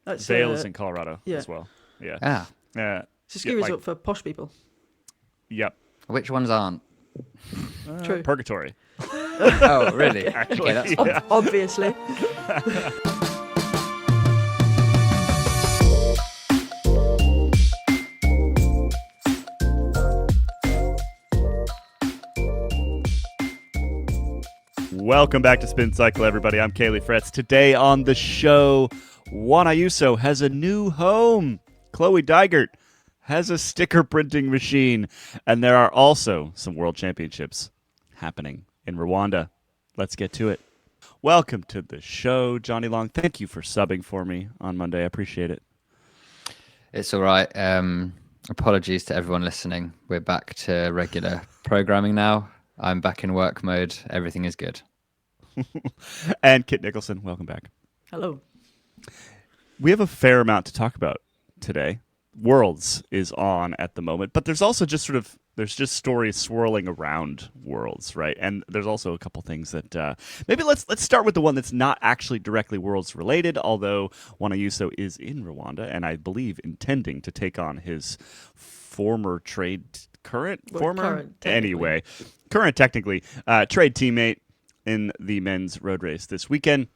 That's Vail is in Colorado as well. Yeah. Ah, it's a ski resort for posh people. Yep. which ones aren't? True. Purgatory. Oh, really? Actually, Okay, that's fine. Obviously. Welcome back to Spin Cycle, everybody. I'm Kaylee Fretz. Today on the show, Juan Ayuso has a new home. Chloe Dygert has a sticker printing machine. And there are also some world championships happening in Rwanda. Let's get to it. Welcome to the show, Johnny Long. Thank you for subbing for me on Monday. I appreciate it. It's all right. Apologies to everyone listening. We're back to regular programming now. I'm back in work mode. Everything is good. And Kit Nicholson, welcome back. Hello. We have a fair amount to talk about today. Worlds is on at the moment, but there's also just there's just stories swirling around Worlds, right? And there's also a couple things that maybe let's start with the one that's not actually directly Worlds related, although Juan Ayuso is in Rwanda and I believe intending to take on his former current technically trade teammate in the men's road race this weekend.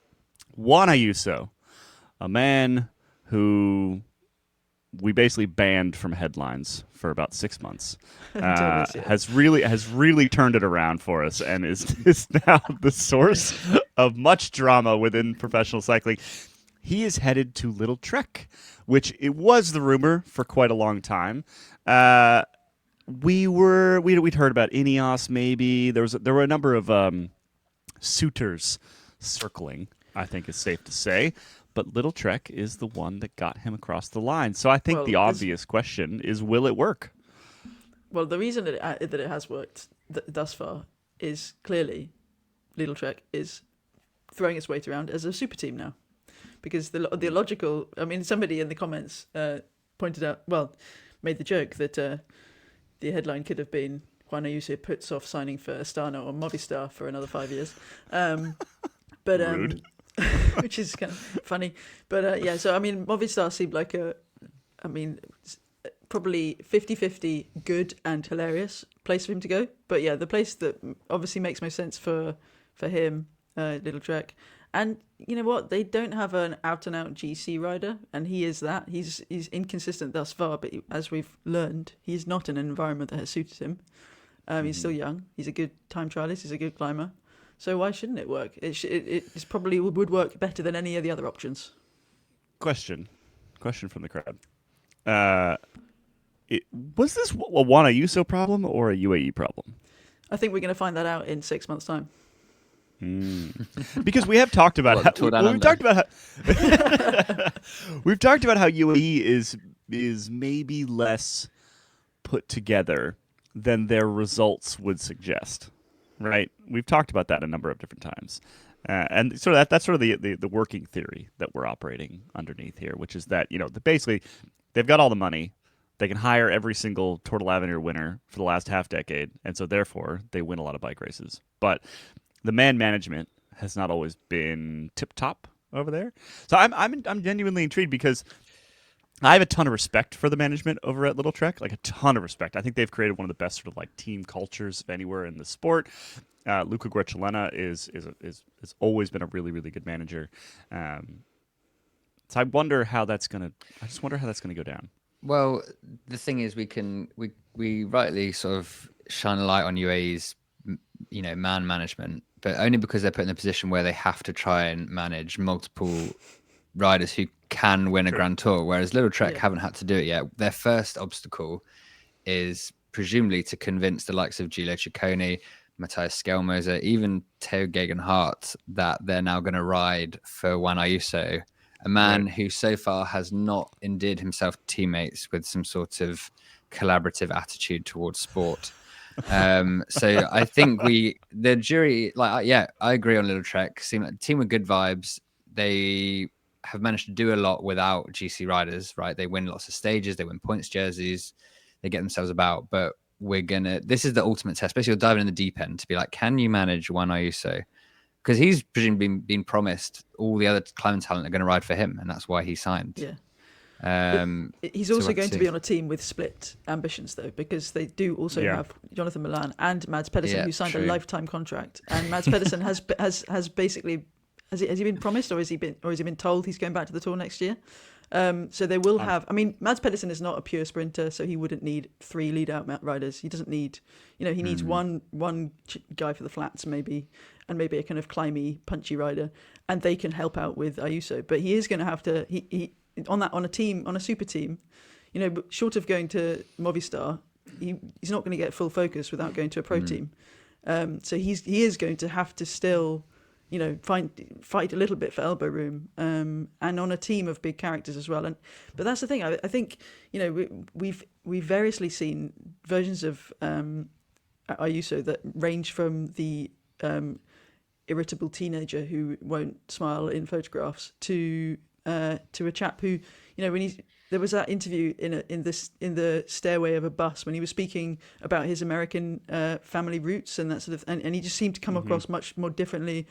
Juan Ayuso, a man who we basically banned from headlines for about 6 months, has really turned it around for us and is now the source of much drama within professional cycling. He is headed to Lidl-Trek, which it was the rumor for quite a long time. We'd heard about Ineos maybe. There were a number of suitors circling, I think is safe to say. But Lidl-Trek is the one that got him across the line. So I think the obvious question is, will it work? Well, the reason that it has worked thus far is clearly Lidl-Trek is throwing its weight around as a super team now. Because the logical... I mean, somebody in the comments pointed out... Well, made the joke that the headline could have been Juan Ayuso puts off signing for Astana or Movistar for another 5 years. But Rude. Which is kind of funny. But so I mean, Movistar seemed like probably 50-50 good and hilarious place for him to go. But yeah, the place that obviously makes most sense for him, Lidl-Trek. And you know what? They don't have an out-and-out GC rider, and he is that. He's inconsistent thus far, but as we've learned, he's not in an environment that has suited him. He's still young. He's a good time trialist. He's a good climber. So why shouldn't it work? It probably would work better than any of the other options. Question from the crowd. Was this a Juan Ayuso problem or a UAE problem? I think we're going to find that out in 6 months' time. Because we have talked about we've talked about how UAE is maybe less put together than their results would suggest. Right, we've talked about that a number of different times, and so that's sort of the working theory that we're operating underneath here, which is that basically they've got all the money, they can hire every single Tour de l'Avenir winner for the last half decade, and so therefore they win a lot of bike races. But the man management has not always been tip top over there. So I'm genuinely intrigued because I have a ton of respect for the management over at Lidl-Trek, like a ton of respect. I think they've created one of the best sort of like team cultures of anywhere in the sport. Luca Guercilena is always been a really, really good manager. So I wonder how that's gonna go down. Well, the thing is, we rightly sort of shine a light on UAE's man management, but only because they're put in a position where they have to try and manage multiple riders who can win a Grand Tour, whereas Lidl-Trek haven't had to do it yet. Their first obstacle is presumably to convince the likes of Gilo Ciccone, Matthias Skjelmoser, even Theo Gegenhardt that they're now going to ride for Juan Ayuso, a man who so far has not endeared himself to teammates with some sort of collaborative attitude towards sport. So I think the jury, I agree on Lidl-Trek. Seem like a team with good vibes. They have managed to do a lot without GC riders, right? They win lots of stages, they win points jerseys, they get themselves about. But this is the ultimate test. Basically, you're diving in the deep end to be like, can you manage Juan Ayuso because he's presumably been promised all the other climbing talent are going to ride for him, and that's why he signed. Yeah. He's So also we'll going to see. be on a team with split ambitions, though, because they do also have Jonathan Milan and Mads Pedersen, who signed a lifetime contract. And Mads Pedersen has basically has he been promised, or has he been told he's going back to the Tour next year? So they will have. I mean, Mads Pedersen is not a pure sprinter, so he wouldn't need 3 lead-out riders. He doesn't need, he needs one guy for the flats, maybe, and maybe a kind of climby, punchy rider, and they can help out with Ayuso. But he is going to have to he on a super team, short of going to Movistar, he's not going to get full focus without going to a pro team. So he is going to have to still, fight a little bit for elbow room, and on a team of big characters as well. But that's the thing. I think we've variously seen versions of Ayuso that range from the irritable teenager who won't smile in photographs to a chap who, when there was that interview in the stairway of a bus when he was speaking about his American family roots and that sort of, and he just seemed to come across much more differently,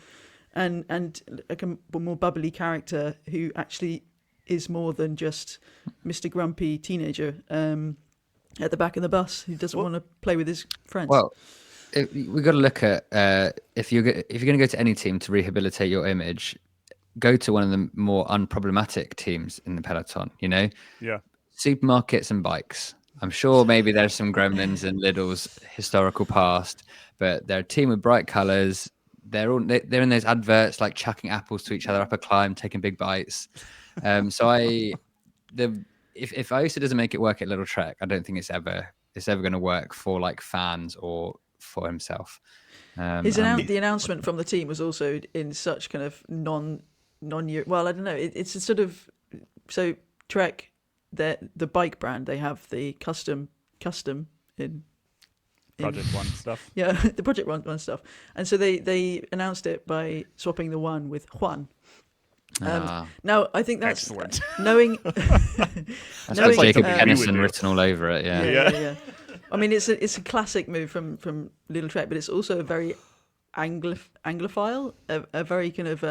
and like a more bubbly character who actually is more than just Mr. Grumpy teenager at the back of the bus who doesn't want to play with his friends. Well, we've got to look at if you're going to go to any team to rehabilitate your image, go to one of the more unproblematic teams in the peloton. Supermarkets and bikes. I'm sure maybe there's some gremlins in Lidl's historical past, but they're a team with bright colours. They're in those adverts like chucking apples to each other up a climb, taking big bites. So if Ayuso doesn't make it work at Lidl-Trek, I don't think it's ever going to work for like fans or for himself. The announcement from the team was also in such kind of well, I don't know. It's a sort of, so Trek, the bike brand, they have the custom in Project One stuff. Yeah, the Project One stuff, and so they announced it by swapping the one with Juan. Now I think that's excellent. Knowing that's got Jacob Hennison written all over it. Yeah. I mean, it's a classic move from Lidl-Trek, but it's also a very Anglophile, a very kind of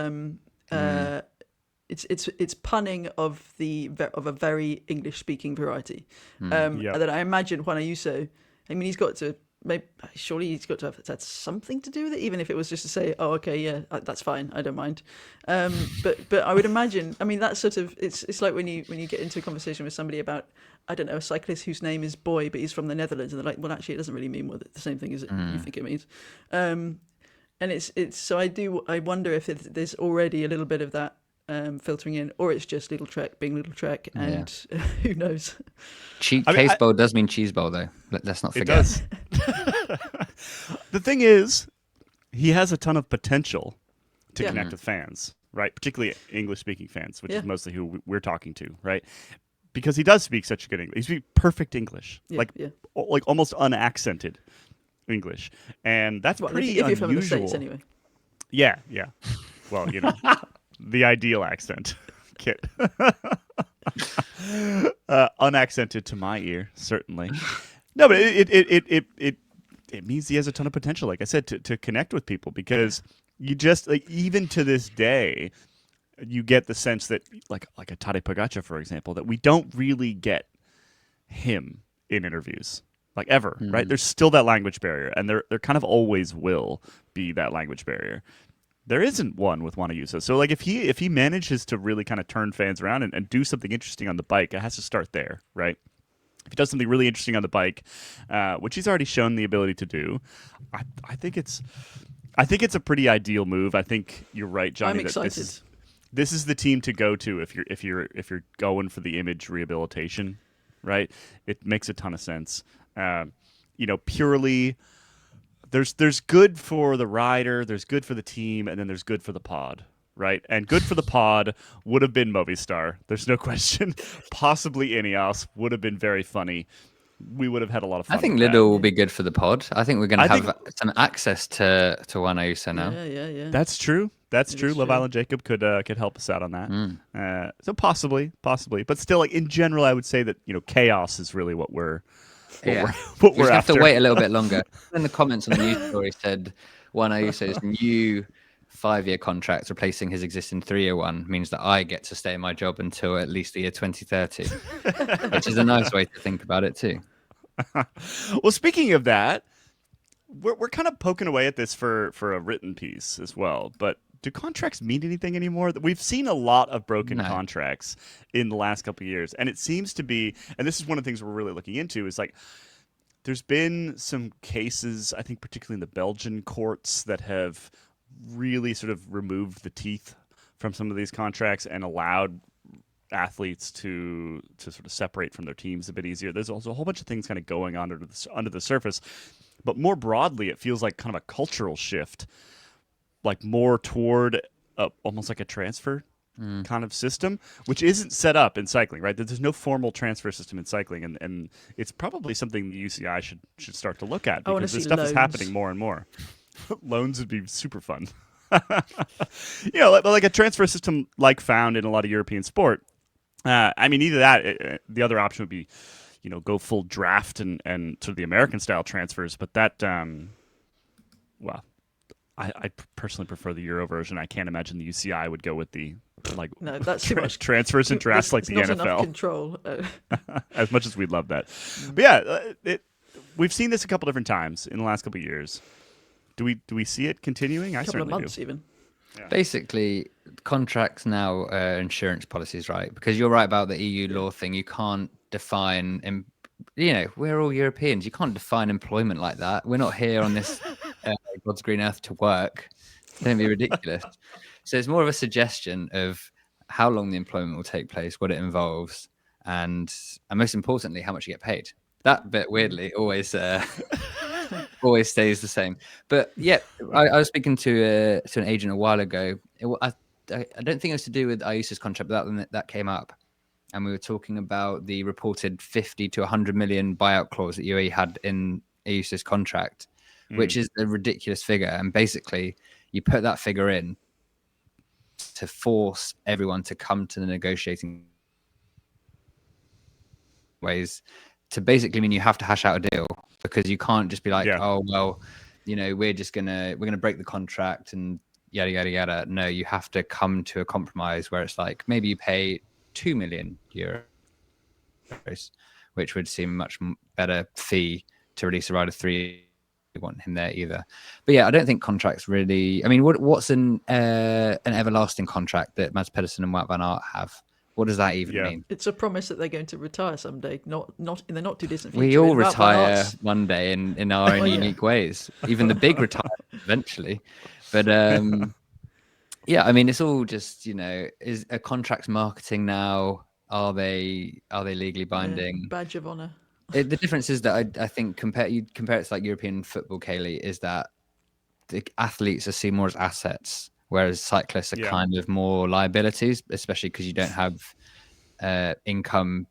it's punning of a very English speaking variety. That I imagine Juan Ayuso. I mean, surely he's got to have had something to do with it, even if it was just to say, "Oh, okay, yeah, that's fine, I don't mind." But I would imagine. I mean, that's sort of it's like when you get into a conversation with somebody about, I don't know, a cyclist whose name is Boy, but he's from the Netherlands, and they're like, "Well, actually, it doesn't really mean the same thing as you think it means." And it's so I wonder if there's already a little bit of that filtering in, or it's just Lidl-Trek being Lidl-Trek, and who knows. Case bowl does mean cheese bowl, though. Let's not forget. It does. The thing is, he has a ton of potential to connect with fans, right? Particularly English-speaking fans, which is mostly who we're talking to, right? Because he does speak such good English. He speaks perfect English, like almost unaccented English, and that's pretty if unusual. you're from the States, anyway. Yeah. Well, the ideal accent, Kit. Unaccented to my ear, certainly. No, but it means he has a ton of potential, like I said, to connect with people, because you just even to this day, you get the sense that like a Tadej Pogacar, for example, that we don't really get him in interviews. Like ever, right? There's still that language barrier, and there kind of always will be that language barrier. There isn't one with Juan Ayuso. So like if he manages to really kind of turn fans around and do something interesting on the bike, it has to start there, right? If he does something really interesting on the bike, which he's already shown the ability to do, I think it's a pretty ideal move. I think you're right, Johnny. I'm excited. This is the team to go to if you're going for the image rehabilitation, right? It makes a ton of sense. Purely. There's good for the rider, there's good for the team, and then there's good for the pod, right? And good for the pod would have been Movistar. There's no question. Possibly Ineos would have been very funny. We would have had a lot of fun. I think Lidl will be good for the pod. I think we're going to have some access to Juan Ayuso now. Yeah. That's true. Love Island Jacob could help us out on that. So possibly, but still, like in general, I would say that chaos is really what we're. We're have to wait a little bit longer. In the comments on the news story said Juan Ayuso's new 5-year contract replacing his existing 3-year one means that I get to stay in my job until at least the year 2030, which is a nice way to think about it too. Well, speaking of that, we're kind of poking away at this for a written piece as well. But do contracts mean anything anymore? We've seen a lot of broken contracts in the last couple of years, and it seems to be. And this is one of the things we're really looking into. Is like there's been some cases, I think, particularly in the Belgian courts, that have really sort of removed the teeth from some of these contracts and allowed athletes to sort of separate from their teams a bit easier. There's also a whole bunch of things kind of going on under the surface. But more broadly, it feels like kind of a cultural shift, like more toward almost like a transfer kind of system, which isn't set up in cycling, right? There's no formal transfer system in cycling, and it's probably something the UCI should start to look at, because this stuff is happening more and more. Loans would be super fun. Like a transfer system like found in a lot of European sport. I mean, either that, the other option would be, go full draft and sort of the American style transfers. But that, I personally prefer the Euro version. I can't imagine the UCI would go with the no, that's too much transfers and drafts like the not NFL. Enough control. As much as we'd love that, but yeah, we've seen this a couple different times in the last couple of years. Do we see it continuing? I couple certainly of months do. Even. Yeah. Basically, contracts now are insurance policies, right? Because you're right about the EU law thing. You can't define, we're all Europeans. You can't define employment like that. We're not here on this God's green earth to work. Don't be ridiculous. So it's more of a suggestion of how long the employment will take place, what it involves, and most importantly, how much you get paid. That bit, weirdly, always stays the same. But yeah, I was speaking to an agent a while ago. I don't think it was to do with Ayuso's contract, but that came up. And we were talking about the reported 50 to 100 million buyout clause that UAE had in Ayuso's contract, which is a ridiculous figure. And basically, you put that figure in to force everyone to come to the negotiating ways, to basically mean you have to hash out a deal, because you can't just be like, oh, well, we're gonna break the contract and yada yada yada. No, you have to come to a compromise where it's like, maybe you pay 2 million euros, which would seem a much better fee to release a rider 3. Want him there either. But yeah, I don't think contracts really. I mean, what's an everlasting contract that Mads Pedersen and Wout van Aert have? What does that even mean? It's a promise that they're going to retire someday, not in the not too distant future. We all retire one day in our own unique ways. Even the big retire eventually. But yeah, I mean, it's all just, is a contract marketing now? Are they legally binding? Badge of honor. The difference is that I think compare it to like European football, Kaylee, is that the athletes are seen more as assets, whereas cyclists are kind of more liabilities, especially because you don't have income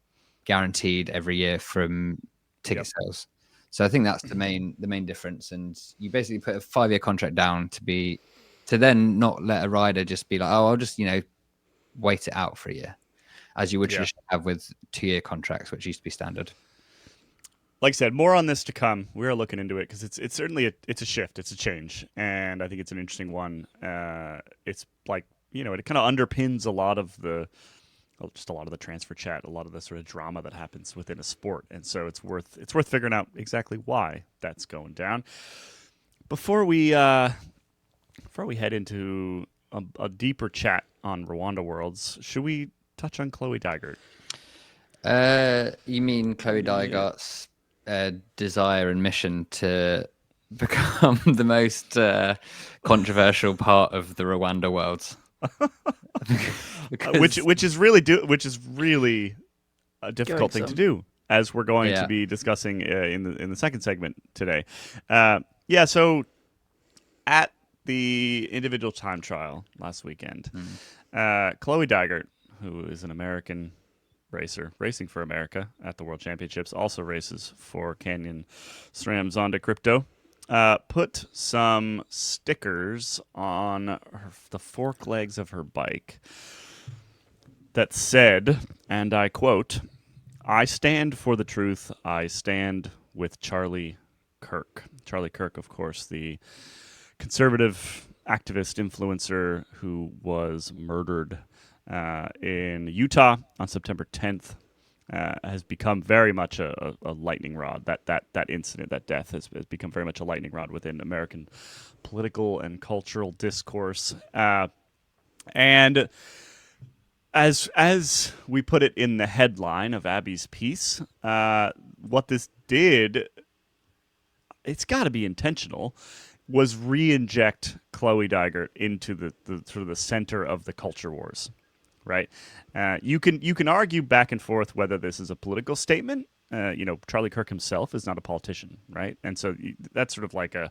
guaranteed every year from ticket sales. So I think that's the main difference. And you basically put a 5-year contract down to then not let a rider just be like, oh, I'll just wait it out for a year, as you would traditionally have with 2-year contracts, which used to be standard. Like I said, more on this to come. We're looking into it because it's certainly it's a shift, it's a change, and I think it's an interesting one. It's like it kind of underpins a lot of the transfer chat, a lot of the sort of drama that happens within a sport, and so it's worth figuring out exactly why that's going down. Before we head into a deeper chat on Rwanda Worlds, should we touch on Chloe Dygert? You mean Chloe Dygert's desire and mission to become the most controversial part of the Rwanda Worlds, which is really a difficult thing to do, as we're going to be discussing in the second segment today. So at the individual time trial last weekend, Chloe Dygert, who is an American racer racing for America at the World Championships, also races for Canyon SRAM Zonda Crypto, put some stickers on the fork legs of her bike that said, and I quote, "I stand for the truth. I stand with Charlie Kirk." Charlie Kirk, of course, the conservative activist influencer who was murdered in Utah on September 10th. Has become very much a lightning rod. That incident, that death, has become very much a lightning rod within American political and cultural discourse. And as we put it in the headline of Abby's piece, what this did, it's got to be intentional, was re-inject Chloe Dygert into the sort of the center of the culture wars. Right, you can argue back and forth whether this is a political statement. Charlie Kirk himself is not a politician, right? And so that's sort of like I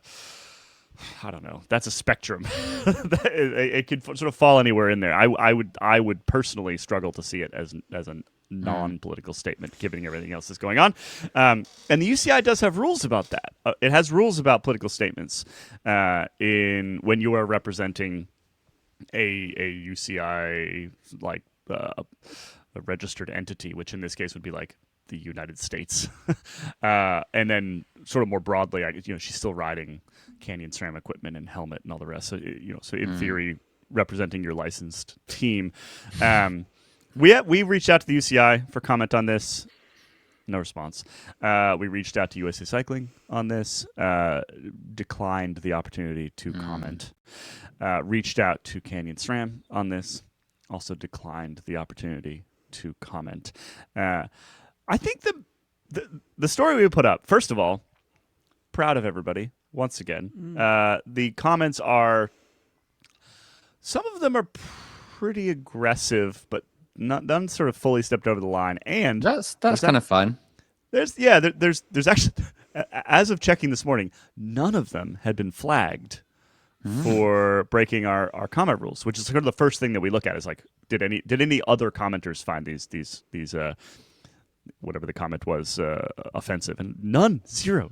don't know. That's a spectrum. It could sort of fall anywhere in there. I would personally struggle to see it as a non-political statement, given everything else that's going on. And the UCI does have rules about that. It has rules about political statements when you are representing a UCI, like a registered entity, which in this case would be like the United States, and then sort of more broadly, she's still riding Canyon SRAM equipment and helmet and all the rest. So so in theory, representing your licensed team. We reached out to the UCI for comment on this. No response. We reached out to USA Cycling on this, declined the opportunity to comment. Reached out to Canyon SRAM on this, also declined the opportunity to comment. I think the story we put up, first of all, proud of everybody once again. The comments are, some of them are pretty aggressive, but none sort of fully stepped over the line. And that's kind of fun. There's actually, as of checking this morning, none of them had been flagged for breaking our comment rules, which is sort of the first thing that we look at, is like, did any other commenters find these whatever the comment was offensive? And none, zero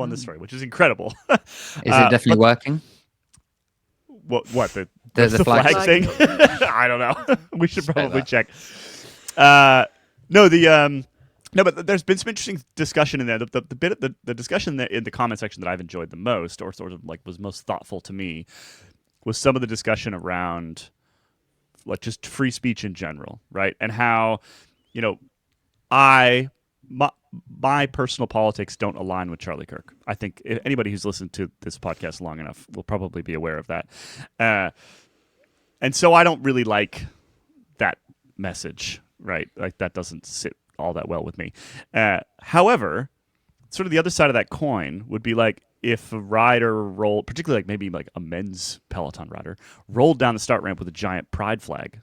on this story, which is incredible. Is it definitely working? What the flag thing? I don't know. We should probably check. No, but there's been some interesting discussion in there. The discussion in the comment section that I've enjoyed the most, or sort of like was most thoughtful to me, was some of the discussion around like just free speech in general, right? And how, my personal politics don't align with Charlie Kirk. I think anybody who's listened to this podcast long enough will probably be aware of that. And so I don't really like that message, right? Like that doesn't sit all that well with me. However, sort of the other side of that coin would be like if a rider rolled, particularly like maybe like a men's Peloton rider, rolled down the start ramp with a giant pride flag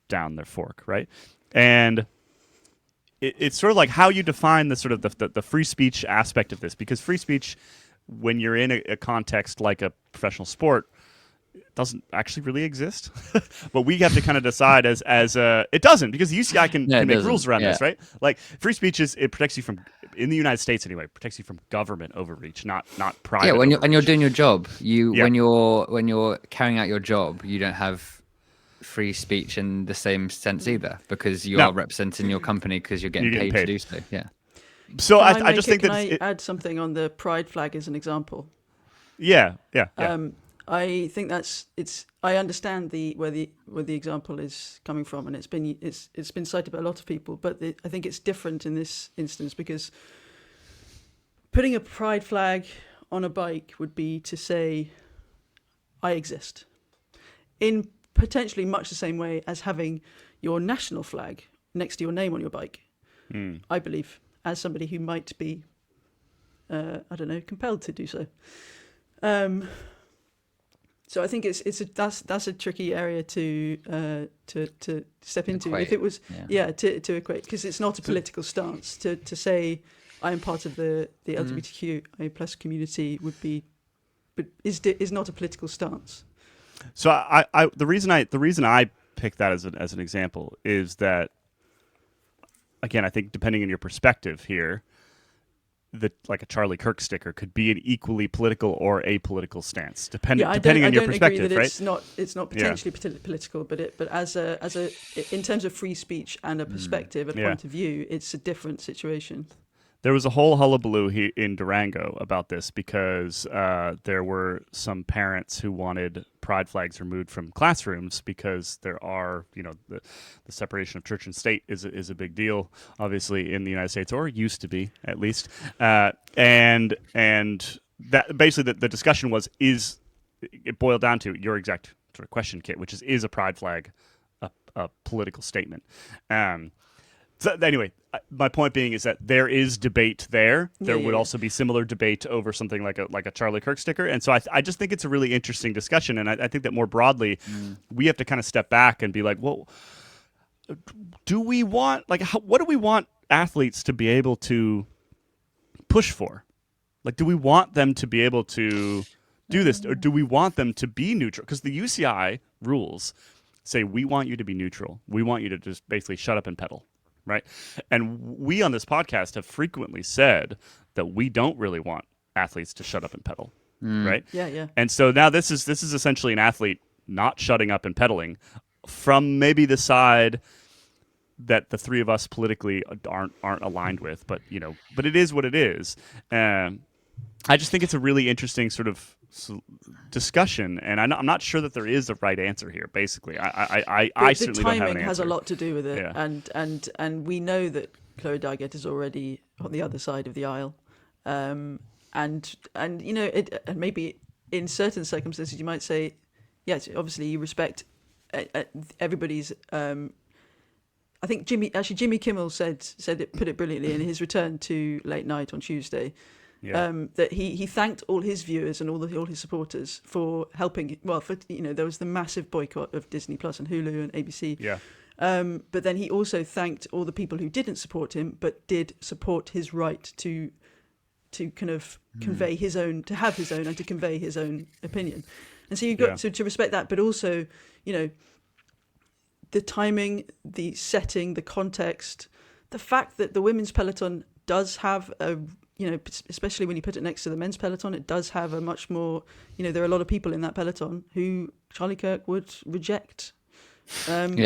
down their fork, right? And it's sort of like how you define the sort of the free speech aspect of this, because free speech, when you're in a context like a professional sport, doesn't actually really exist. But we have to kind of decide as it doesn't, because the UCI can make rules around this, right? Like free speech it protects you from, in the United States anyway, protects you from government overreach, not private. Yeah, when overreach. you're doing your job, when you're carrying out your job, you don't have free speech in the same sense either, because you are representing your company because you're getting paid to do so. Yeah. So I just think that I add something on the pride flag as an example? Yeah. I think I understand where the example is coming from, and it's been cited by a lot of people, but I think it's different in this instance, because putting a pride flag on a bike would be to say, I exist, in potentially much the same way as having your national flag next to your name on your bike. I believe, as somebody who might be, compelled to do so. So I think that's a tricky area to step into. Equate. If it was to equate, because it's not a political stance. To say I am part of the LGBTQI plus community would be, but is not a political stance. So the reason I picked that as an example is that, again, I think depending on your perspective here, like a Charlie Kirk sticker could be an equally political or apolitical stance, depending on your perspective, agree that right? It's not potentially political, but as in terms of free speech and a perspective, a point of view, it's a different situation. There was a whole hullabaloo in Durango about this because there were some parents who wanted pride flags removed from classrooms because there are, the separation of church and state is a big deal, obviously, in the United States, or used to be, at least. And that basically the discussion it boiled down to your exact sort of question, Kit, which is a pride flag a political statement? So anyway, my point being is that there is debate there. There would also be similar debate over something like a Charlie Kirk sticker. And so I just think it's a really interesting discussion. And I think that more broadly, we have to kind of step back and be like, well, do we want, what do we want athletes to be able to push for? Like, do we want them to be able to do this? Or do we want them to be neutral? Because the UCI rules say, we want you to be neutral. We want you to just basically shut up and pedal. Right. And we on this podcast have frequently said that we don't really want athletes to shut up and pedal. Right. Yeah. And so now this is essentially an athlete not shutting up and pedaling from maybe the side that the three of us politically aren't aligned with. But, but it is what it is. I just think it's a really interesting sort of discussion, and I'm not sure that there is a right answer here. Basically, I certainly don't have an answer. The timing has a lot to do with it, and we know that Chloe Dygert is already on the other side of the aisle, and maybe in certain circumstances you might say, yes, obviously you respect everybody's. I think Jimmy Kimmel put it brilliantly in his return to Late Night on Tuesday. Yeah. That he thanked all his viewers and all his supporters for helping. Well, there was the massive boycott of Disney Plus and Hulu and ABC. Yeah. But then he also thanked all the people who didn't support him, but did support his right to kind of convey his own, to have his own, and to convey his own opinion. And so you've got to respect that, but also, the timing, the setting, the context, the fact that the women's peloton does have a, especially when you put it next to the men's peloton, it does have a much more, there are a lot of people in that peloton who Charlie Kirk would reject. And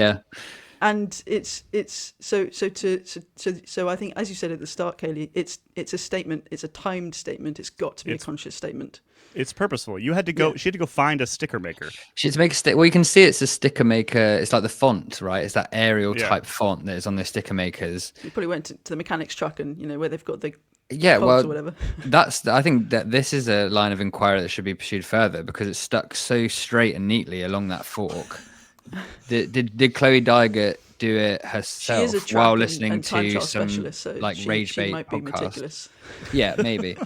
it's so I think, as you said at the start, Kaylee, it's a statement, it's a timed statement, it's got to be a conscious statement. It's purposeful. You had to go. Yeah. She had to go find a sticker maker. She had to make a sticker. Well, you can see it's a sticker maker. It's like the font, right? It's that Arial type font that is on the sticker makers. You probably went to the mechanic's truck and where they've got the or whatever. I think that this is a line of inquiry that should be pursued further because it's stuck so straight and neatly along that fork. Did Chloe Dygert do it herself while listening to some rage bait podcast? Meticulous. Yeah, maybe.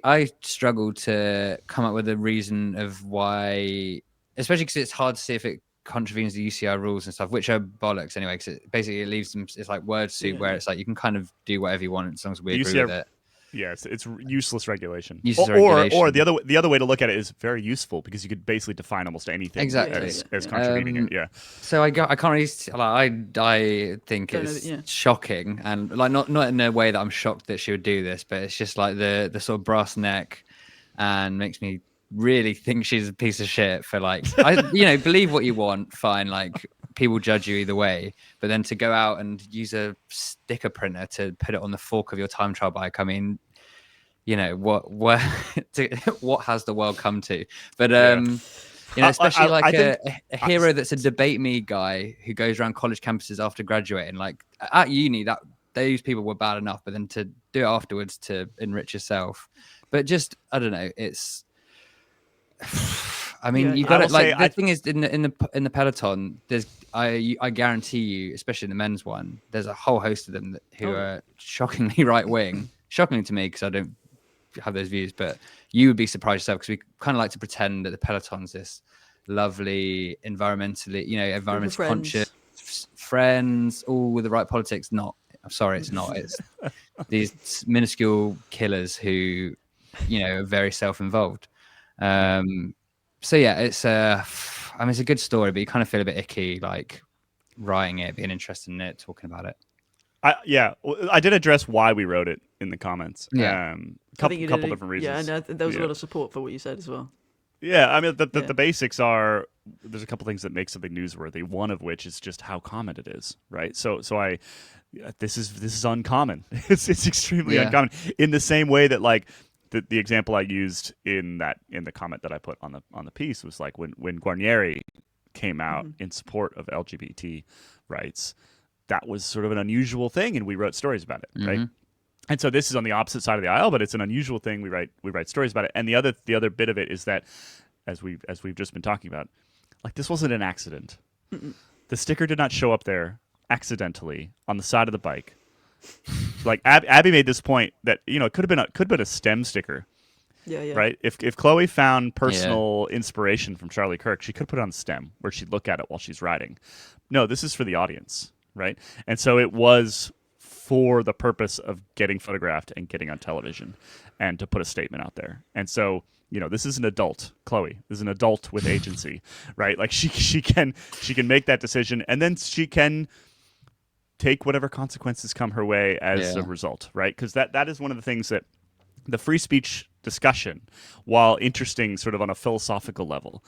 I struggled to come up with a reason of why, especially because it's hard to see if it contravenes the UCI rules and stuff, which are bollocks anyway. Because it leaves them. It's like word soup where it's like you can kind of do whatever you want as long as we agree with it. Yeah, it's useless regulation. Or the other way to look at it is very useful because you could basically define almost anything as contravening it. Yeah. So I can't really. I think it's shocking and not in a way that I'm shocked that she would do this, but it's just like the sort of brass neck, and makes me really think she's a piece of shit for believe what you want, fine, people judge you either way, but then to go out and use a sticker printer to put it on the fork of your time trial bike, I mean, what has the world come to? But especially a hero that's a debate me guy who goes around college campuses after graduating, at uni, that those people were bad enough, but then to do it afterwards to enrich yourself, but just I don't know, it's. I mean, you got it. The thing is, in the peloton, there's I guarantee you, especially in the men's one, there's a whole host of them who are shockingly right wing. Shockingly to me because I don't have those views, but you would be surprised yourself because we kind of like to pretend that the peloton's this lovely, environmentally conscious friends, all with the right politics. Not, I'm sorry, it's not. It's these minuscule killers who, are very self-involved. So yeah, it's it's a good story, but you kind of feel a bit icky, writing it, being interested in it, talking about it. I did address why we wrote it in the comments. Yeah, couple different reasons. Yeah, and there was a lot of support for what you said as well. Yeah, I mean the basics are there's a couple things that make something newsworthy. One of which is just how common it is, right? So this is uncommon. It's extremely uncommon. In the same way that like the example I used in the comment that I put on the piece was like when Guarnieri came out in support of LGBT rights, that was sort of an unusual thing, and we wrote stories about it, right? And so this is on the opposite side of the aisle, but it's an unusual thing. We write stories about it, and the other bit of it is that as we've just been talking about, like this wasn't an accident. The sticker did not show up there accidentally on the side of the bike. Like Abby made this point that it could have been a STEM sticker. Yeah. Right? If Chloe found personal inspiration from Charlie Kirk, she could put it on STEM where she'd look at it while she's riding. No, this is for the audience, right? And so it was for the purpose of getting photographed and getting on television and to put a statement out there. And so, this is an adult, Chloe. This is an adult with agency, right? Like she can make that decision, and then she can take whatever consequences come her way as a result, right? Because that is one of the things that the free speech discussion, while interesting sort of on a philosophical level,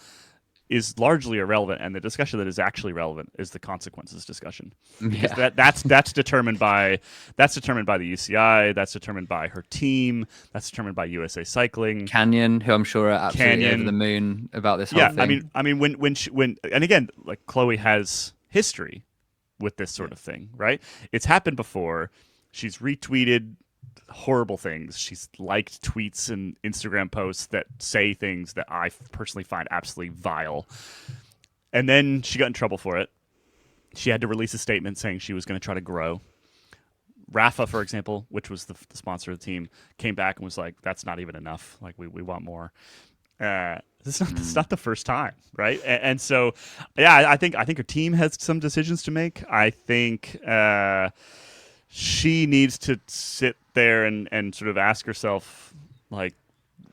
is largely irrelevant, and the discussion that is actually relevant is the consequences discussion. Because that's determined by the UCI, that's determined by her team, that's determined by USA Cycling, Canyon, who I'm sure are absolutely over the moon about this whole thing. I mean when and again, like Chloe has history with this sort of thing, right? It's happened before. She's retweeted horrible things. She's liked tweets and Instagram posts that say things that I personally find absolutely vile. And then she got in trouble for it. She had to release a statement saying she was going to try to grow. Rafa, for example, which was the sponsor of the team, came back and was like, that's not even enough. Like, we want more. It's not the first time, right? And so, I think her team has some decisions to make. I think she needs to sit there and sort of ask herself, like,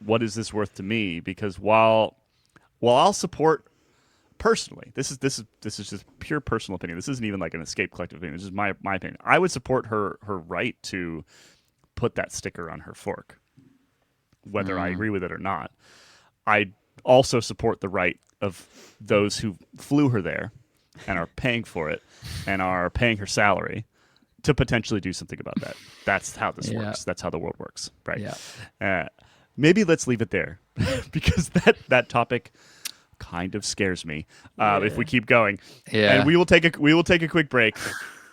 what is this worth to me? Because while I'll support personally, this is just pure personal opinion. This isn't even like an Escape Collective opinion. This is my opinion. I would support her right to put that sticker on her fork, whether I agree with it or not. I also support the right of those who flew her there and are paying for it and are paying her salary to potentially do something about that. That's how this works. That's how the world works, right? Yeah. Maybe let's leave it there because that topic kind of scares me. If we keep going, and we will take a quick break,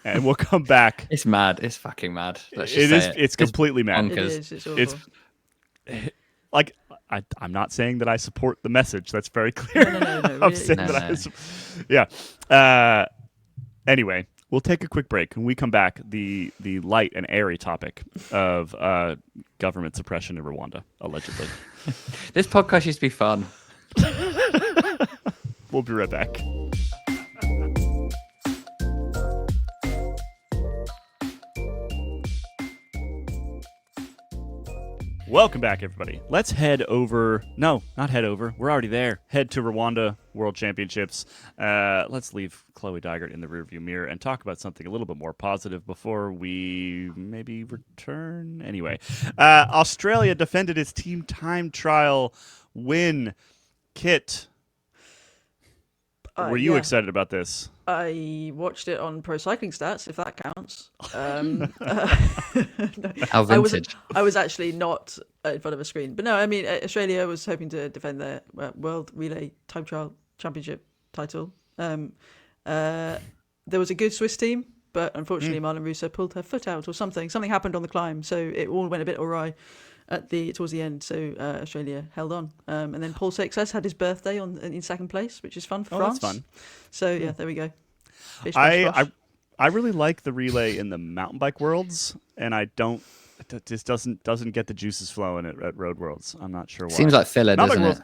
and we'll come back. It's mad. It's fucking mad. It's completely mad. It is. It's awful. It's like I'm not saying that I support the message. That's very clear. No, I'm saying that anyway, we'll take a quick break. When we come back, the light and airy topic of government suppression in Rwanda, allegedly. This podcast used to be fun. We'll be right back. Welcome back, everybody. Let's head over. No, not head over. We're already there. Head to Rwanda World Championships. Let's leave Chloe Dygert in the rearview mirror and talk about something a little bit more positive before we maybe return. Anyway, Australia defended its team time trial win. Kit, were you excited about this? I watched it on Pro Cycling Stats, if that counts. How vintage. I was actually not in front of a screen. But no, I mean, Australia was hoping to defend their World Relay Time Trial Championship title. There was a good Swiss team, but unfortunately Marlon Russo pulled her foot out or something. Something happened on the climb, so it all went a bit awry towards the end. So Australia held on. And then Paul Success had his birthday in second place, which is fun for France. That's fun. So yeah, there we go. I really like the relay in the mountain bike worlds, and it just doesn't get the juices flowing at Road Worlds. I'm not sure why. Seems like filler, doesn't it?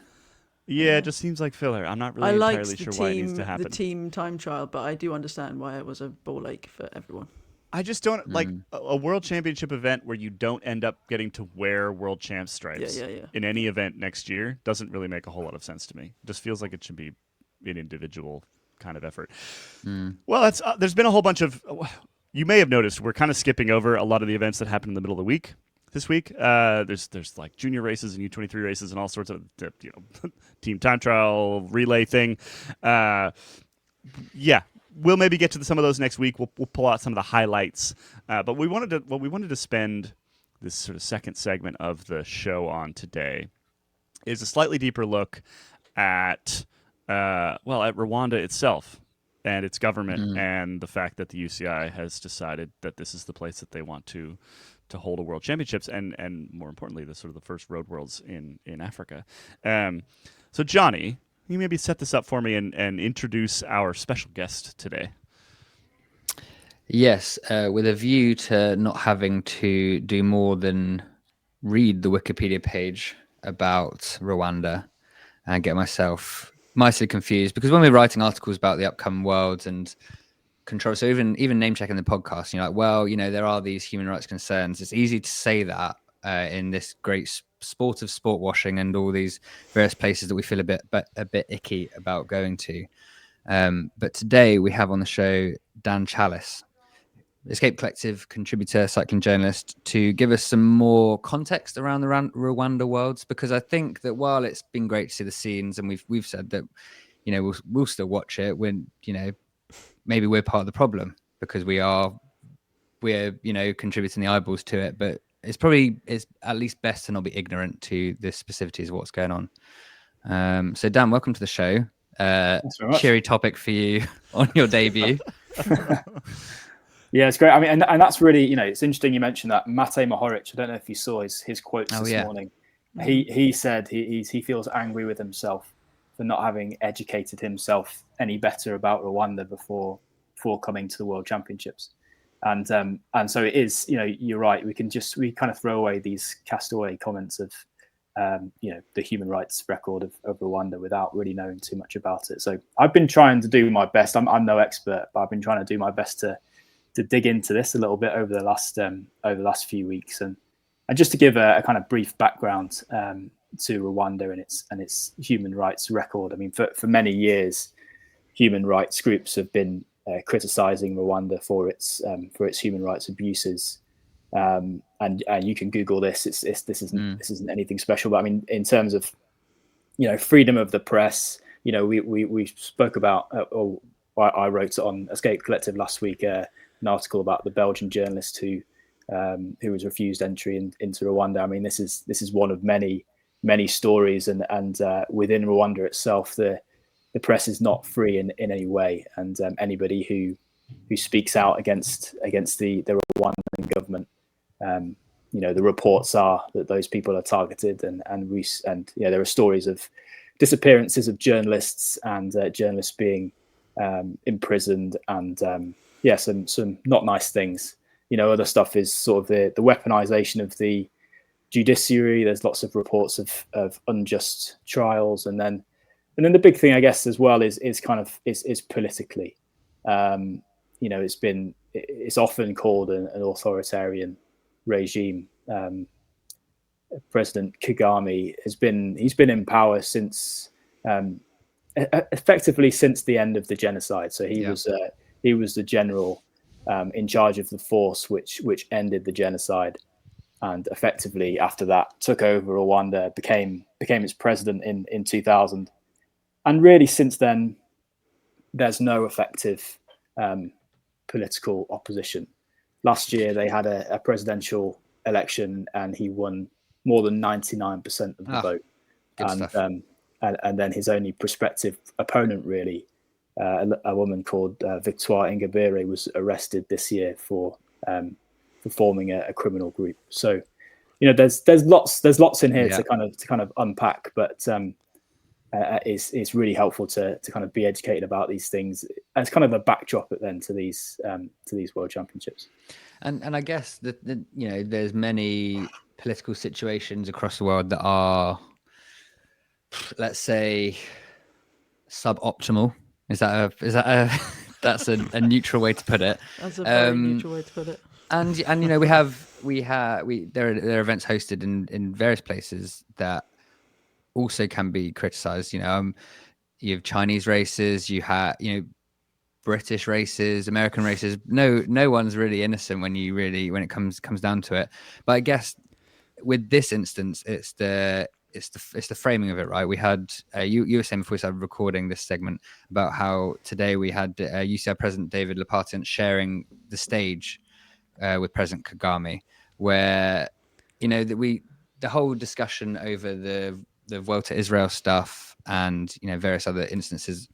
Yeah, it just seems like filler. I'm not really entirely sure why it needs to happen. The team time trial, but I do understand why it was a ball ache for everyone. I just don't like a world championship event where you don't end up getting to wear world champ stripes in any event next year. Doesn't really make a whole lot of sense to me. It just feels like it should be an individual kind of effort. Well, there's been a whole bunch of. You may have noticed we're kind of skipping over a lot of the events that happened in the middle of the week. this week. There's like junior races and U23 races and all sorts of team time trial relay thing. Yeah, we'll maybe get to some of those next week. We'll pull out some of the highlights. But we wanted to spend this sort of second segment of the show on today is a slightly deeper look at at Rwanda itself and its government and the fact that the UCI has decided that this is the place that they want to hold a World Championships and more importantly the sort of the first Road Worlds in Africa. So Johnny, you maybe set this up for me and introduce our special guest today. Yes, with a view to not having to do more than read the Wikipedia page about Rwanda and get myself mightily confused, because when we're writing articles about the upcoming Worlds and control, so even name checking the podcast, you're like, there are these human rights concerns. It's easy to say that in this great sport of sport washing and all these various places that we feel a bit icky about going to. But today we have on the show Dan Chalice, Escape Collective contributor, cycling journalist, to give us some more context around the Rwanda Worlds, because I think that while it's been great to see the scenes, and we've said that we'll still watch it when maybe we're part of the problem because we're contributing the eyeballs to it, but it's at least best to not be ignorant to the specificities of what's going on. So Dan, welcome to the show. Thanks very much. Cheery topic for you on your debut. Yeah, it's great. I mean, and that's really, it's interesting you mentioned that. Mate Mohoric, I don't know if you saw his quotes this morning. He said he feels angry with himself for not having educated himself any better about Rwanda before coming to the World Championships. And so it is, you're right. We kind of throw away these castaway comments of, the human rights record of Rwanda without really knowing too much about it. So I've been trying to do my best. I'm no expert, but I've been trying to do my best to dig into this a little bit over the last few weeks, and just to give a kind of brief background to Rwanda and its human rights record. I mean, for many years, human rights groups have been criticizing Rwanda for its human rights abuses, and you can Google this. This isn't anything special, but I mean, in terms of freedom of the press, we spoke about. I wrote on Escape Collective last week an article about the Belgian journalist who was refused entry into Rwanda. I mean, this is one of many stories, and within Rwanda itself, the press is not free in any way, and anybody who speaks out against the Rwandan government, the reports are that those people are targeted, and there are stories of disappearances of journalists and journalists being imprisoned, and some not nice things. Other stuff is sort of the weaponization of the judiciary. There's lots of reports of unjust trials, and then the big thing, I guess, as well is politically. It's often called an authoritarian regime. President Kagame he's been in power since effectively since the end of the genocide. So he was the general in charge of the force which ended the genocide, and effectively after that took over Rwanda, became its president in 2000. And really since then, there's no effective political opposition. Last year they had a presidential election and he won more than 99% of the vote. And then his only prospective opponent, really, a woman called Victoire Ingabire, was arrested this year for forming a criminal group. So, there's lots in here to kind of unpack, but it's really helpful to kind of be educated about these things as kind of a backdrop then to these World Championships. And I guess that there's many political situations across the world that are, let's say, suboptimal. Is that that's a neutral way to put it? That's a very neutral way to put it. And there are events hosted in various places that also can be criticized. You have Chinese races, you have British races, American races. No one's really innocent when it comes down to it. But I guess with this instance, it's the framing of it, right? We had you were saying before we started recording this segment about how today we had UCI President David Leppartient sharing the stage with President Kagame, where the whole discussion over the Vuelta Israel stuff and various other instances,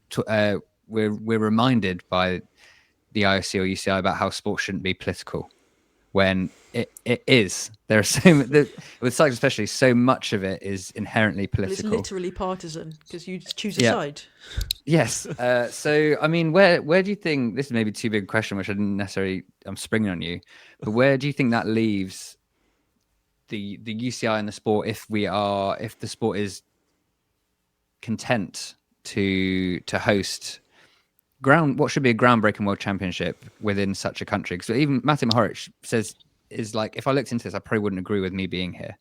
we're reminded by the IOC or UCI about how sport shouldn't be political, when it is. There are with cycling especially, so much of it is inherently political. But it's literally partisan because you choose a side. Yes. So I mean, where do you think, this is maybe too big a question, which I'm springing on you, but where do you think that leaves the UCI and the sport if the sport is content to host what should be a groundbreaking world championship within such a country? Because even Matej Mohoric says, is like, if I looked into this, I probably wouldn't agree with me being here,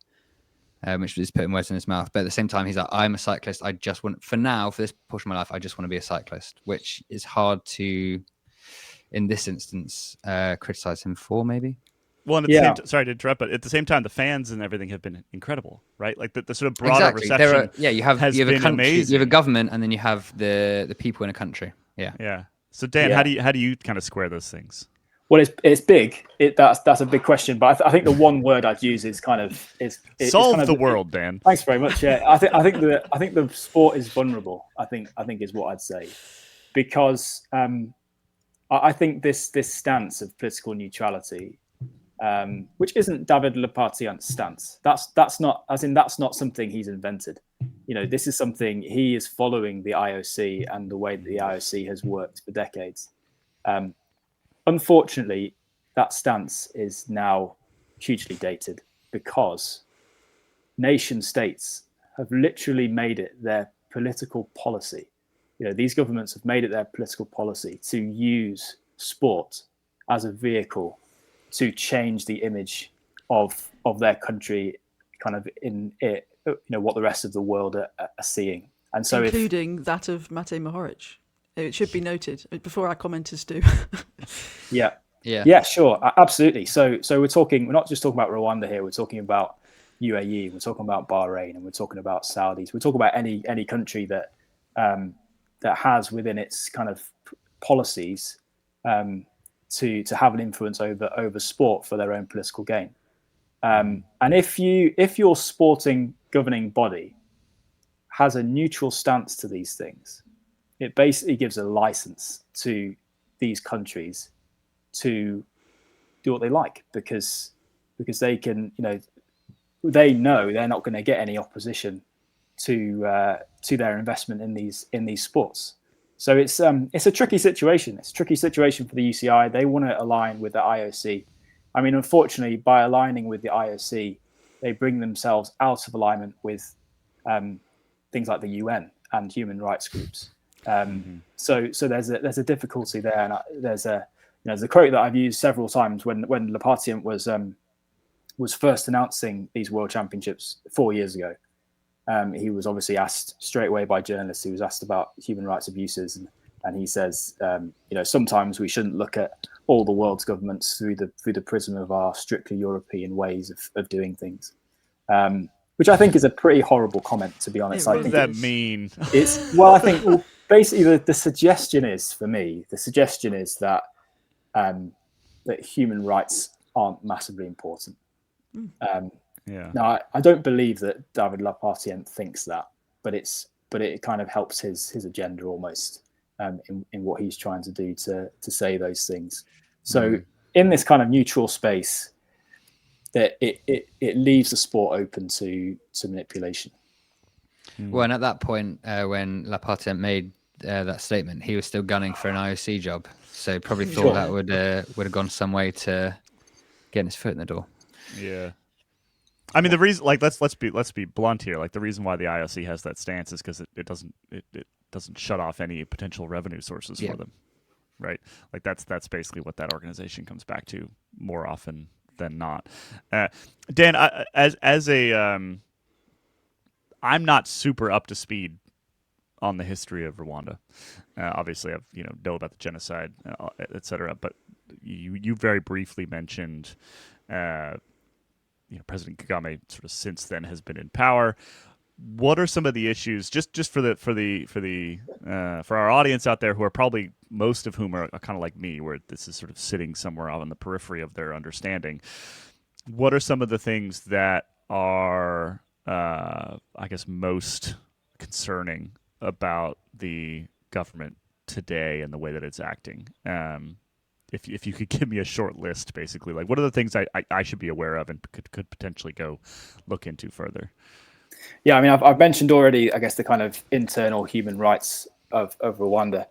which is putting words in his mouth. But at the same time, he's like, I'm a cyclist. I just want, for this portion of my life, I just want to be a cyclist, which is hard to, in this instance, criticize him for, maybe. Well, and at the same sorry to interrupt, but at the same time, the fans and everything have been incredible, right? Like the sort of broader reception. You have a country, amazing. You have a government, and then you have the people in a country. Yeah. Yeah. So Dan, how do you kind of square those things? Well, it's big. That's a big question, but I think the one word I'd use is solve kind of the world, Dan. Thanks very much. Yeah, I think the sport is vulnerable. I think is what I'd say, because I think this stance of political neutrality, which isn't David Leppartient's stance. That's not something he's invented. This is something he is following the IOC and the way that the IOC has worked for decades. Unfortunately, that stance is now hugely dated because nation states have literally made it their political policy. These governments have made it their political policy to use sport as a vehicle to change the image of their country, kind of in it, what the rest of the world are seeing. And so including that of Matej Mohoric. It should be noted before our commenters do. Yeah, sure, absolutely. So we're not just talking about Rwanda here. We're talking about UAE. We're talking about Bahrain, and we're talking about Saudis. We're talking about any country that has within its kind of policies to have an influence over sport for their own political gain. And if your sporting governing body has a neutral stance to these things, it basically gives a license to these countries to do what they like, because they can, they know they're not going to get any opposition to their investment in these sports. So it's a tricky situation. It's a tricky situation for the UCI. They want to align with the IOC. I mean, unfortunately, by aligning with the IOC, they bring themselves out of alignment with things like the UN and human rights groups. So there's a difficulty there, and there's a quote that I've used several times when Leppartient was first announcing these World Championships 4 years ago. He was obviously asked straight away by journalists. He was asked about human rights abuses, and he says, sometimes we shouldn't look at all the world's governments through the prism of our strictly European ways of doing things. Which I think is a pretty horrible comment, to be honest. What does that mean? Basically the suggestion is, for me, that that human rights aren't massively important. Now, I don't believe that David Leppartient thinks that, but it kind of helps his agenda almost in what he's trying to do to say those things. So in this kind of neutral space, that it leaves the sport open to manipulation. Well, and at that point, when Leppartient made that statement, he was still gunning for an IOC job, so probably thought that would have gone some way to getting his foot in the door. Yeah, I mean the reason, like let's be blunt here. Like the reason why the IOC has that stance is because it doesn't shut off any potential revenue sources for them, right? Like that's basically what that organization comes back to more often than not. Dan, I'm not super up to speed on the history of Rwanda. Obviously, I've know about the genocide, etc. But you very briefly mentioned President Kagame sort of since then has been in power. What are some of the issues, just for our audience out there, who are probably most of whom are kind of like me, where this is sort of sitting somewhere out on the periphery of their understanding? What are some of the things that are, I guess, most concerning about the government today and the way that it's acting? If you could give me a short list, basically, like what are the things I should be aware of and could potentially go look into further? Yeah, I mean, I've mentioned already, I guess, the kind of internal human rights of Rwanda.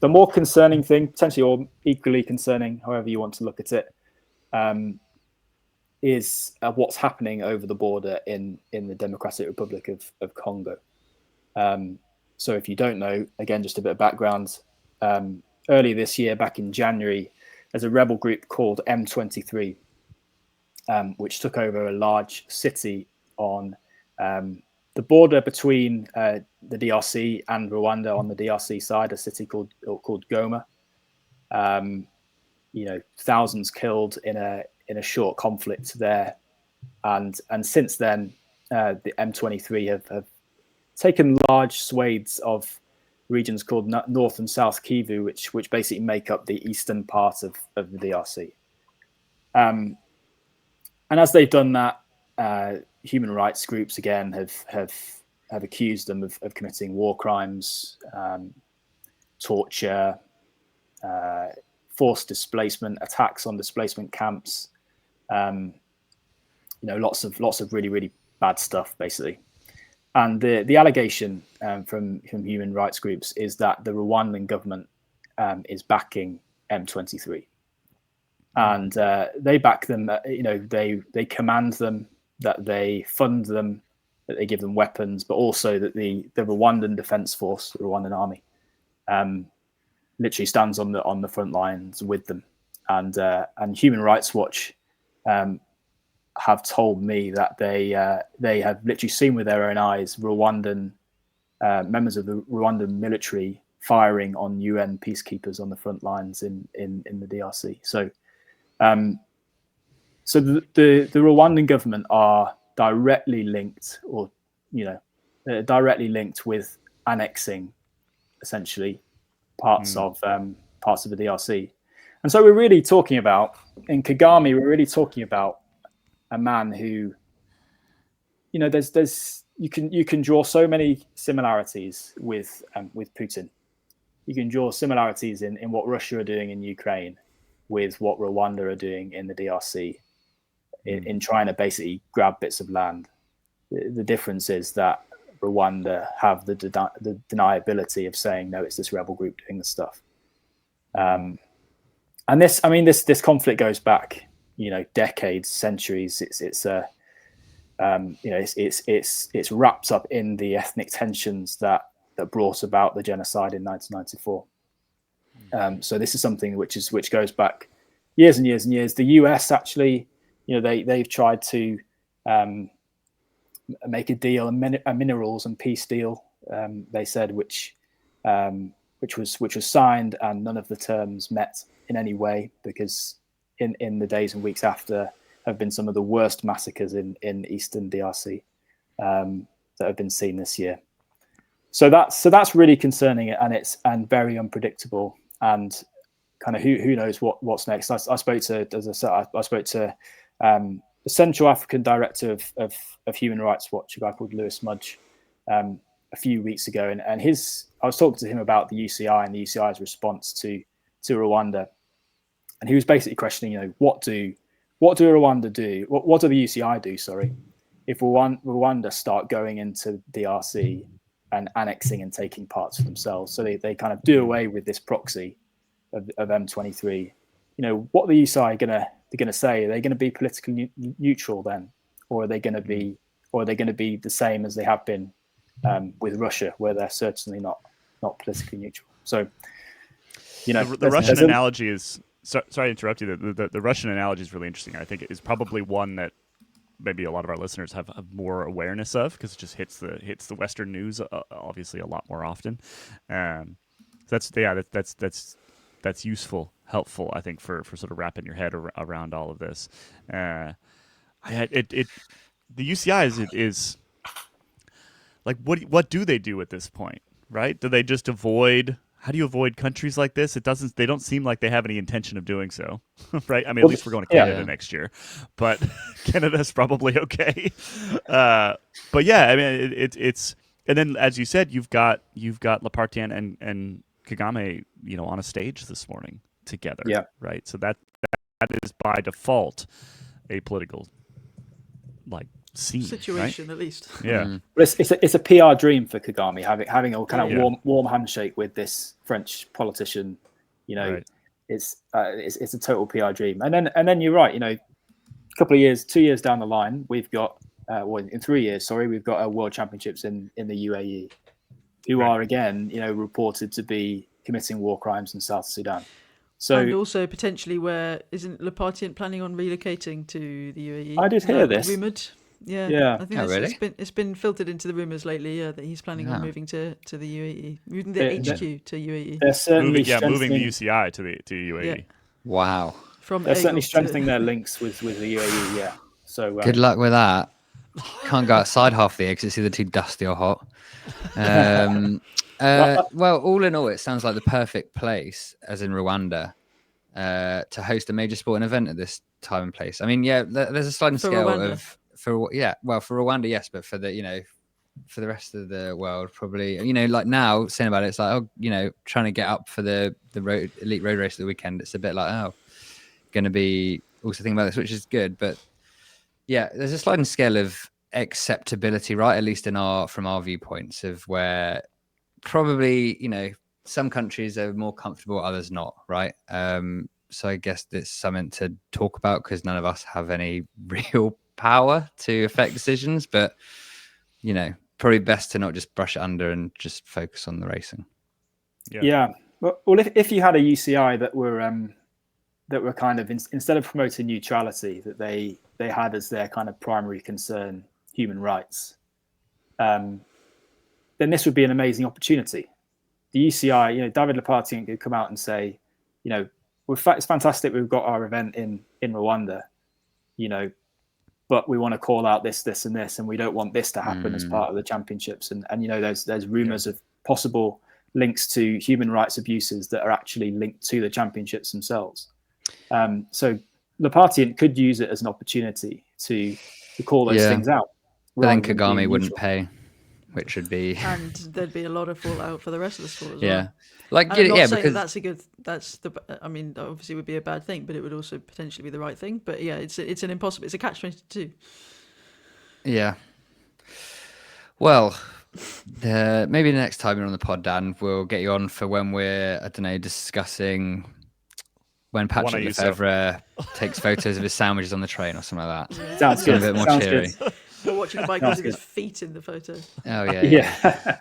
The more concerning thing, potentially, or equally concerning, however you want to look at it, is what's happening over the border in the Democratic Republic of Congo. So if you don't know, again, just a bit of background, early this year, back in January, there's a rebel group called M23, which took over a large city on the border between the DRC and Rwanda. On the DRC side, a city called Goma. Thousands killed in a short conflict there, and since then, the M23 have taken large swathes of regions called North and South Kivu, which basically make up the eastern part of the DRC. And as they've done that, human rights groups again have accused them of committing war crimes, torture, forced displacement, attacks on displacement camps. Lots of really, really bad stuff, basically. And the allegation from human rights groups is that the Rwandan government is backing M23, and they back them. They command them, that they fund them, that they give them weapons, but also that the Rwandan Defense Force, the Rwandan army, literally stands on the front lines with them. And Human Rights Watch have told me that they have literally seen with their own eyes Rwandan members of the Rwandan military firing on UN peacekeepers on the front lines in the DRC. So the Rwandan government are directly linked, directly linked with annexing essentially parts of the DRC. And so we're really talking about, in Kagame, we're really talking about a man who, there's you can draw so many similarities with Putin. You can draw similarities in what Russia are doing in Ukraine with what Rwanda are doing in the DRC in trying to basically grab bits of land. The difference is that Rwanda have the deniability of saying, no, it's this rebel group doing the stuff. And this conflict goes back, decades, centuries. It's wrapped up in the ethnic tensions that brought about the genocide in 1994. So this is something which goes back years and years and years. The US actually, they've tried to make a deal, a minerals and peace deal. They said which was signed, and none of the terms met in any way, because in the days and weeks after have been some of the worst massacres in eastern DRC that have been seen this year. So that's really concerning, and very unpredictable, and kind of who knows what's next. I spoke to, as I said, the Central African Director of Human Rights Watch, a guy called Lewis Mudge, a few weeks ago, and I was talking to him about the UCI and the UCI's response to Rwanda, and he was basically questioning, what do Rwanda do? What do the UCI do? Sorry, if Rwanda start going into DRC and annexing and taking parts for themselves, so they kind of do away with this proxy of M23. What are the UCI going to say? Are they going to be politically neutral then, or are they going to be the same as they have been with Russia, where they're certainly not politically neutral? So, the Russian analogy is. Sorry to interrupt you. The Russian analogy is really interesting. I think it is probably one that maybe a lot of our listeners have more awareness of, because it just hits the Western news obviously a lot more often. That's useful, helpful, I think, for sort of wrapping your head around all of this. The UCI is like what do they do at this point, right? Do they just avoid? How do you avoid countries like this? They don't seem like they have any intention of doing so, right? I mean, at least we're going to Canada next year, but Canada's probably okay. But yeah, I mean, it's and then as you said, you've got Lepartien and Kagame, on a stage this morning together, right? So that is by default a political scene, situation, right? at least. Yeah. But it's a PR dream for Kagame having a kind of warm handshake with this French politician. Right. It's a total PR dream. And then you're right. A couple of years, 2 years down the line, we've got in 3 years, we've got World Championships in the UAE, who are again, reported to be committing war crimes in South Sudan. So, and also potentially isn't Lepartien planning on relocating to the UAE? I did hear this. Rumored. Yeah. I think really? it's been filtered into the rumors lately. Yeah, that he's planning on moving to the UAE, moving the HQ to UAE. They're certainly moving the UCI to UAE. Yeah. Wow. They're certainly strengthening their links with the UAE. Yeah. So good luck with that. Can't go outside half the year because it's either too dusty or hot. Well, all in all, it sounds like the perfect place, as in Rwanda, to host a major sporting event at this time and place. I mean, there's a sliding scale Rwanda. for Rwanda, yes, but for the rest of the world, probably, like now saying about it, it's like, trying to get up for the elite road race of the weekend. It's a bit like, going to be also thinking about this, which is good, but yeah, there's a sliding scale of acceptability, right? At least from our viewpoints of where probably, some countries are more comfortable, others not, right? So I guess it's something to talk about because none of us have any real power to affect decisions, but probably best to not just brush it under and just focus on the racing. Yeah. Well, if you had a UCI that were kind of instead of promoting neutrality, that they had as their kind of primary concern human rights, then this would be an amazing opportunity. The UCI, David Lepartien could come out and say, it's fantastic we've got our event in Rwanda, but we want to call out this, and this, and we don't want this to happen as part of the championships. And there's rumors of possible links to human rights abuses that are actually linked to the championships themselves. So Lepartien could use it as an opportunity to call those things out. But then Kagame wouldn't pay, which would be, and there'd be a lot of fallout for the rest of the sport as well. Yeah, because that's a good. I mean, obviously, it would be a bad thing, but it would also potentially be the right thing. But yeah, it's a catch-22. Yeah. Well, maybe the next time you're on the pod, Dan, we'll get you on for when we're discussing when Patrick Lefevre takes photos of his sandwiches on the train or something like that. Sounds good. A bit more cheery. We're watching the bike with his feet in the photo. Oh yeah.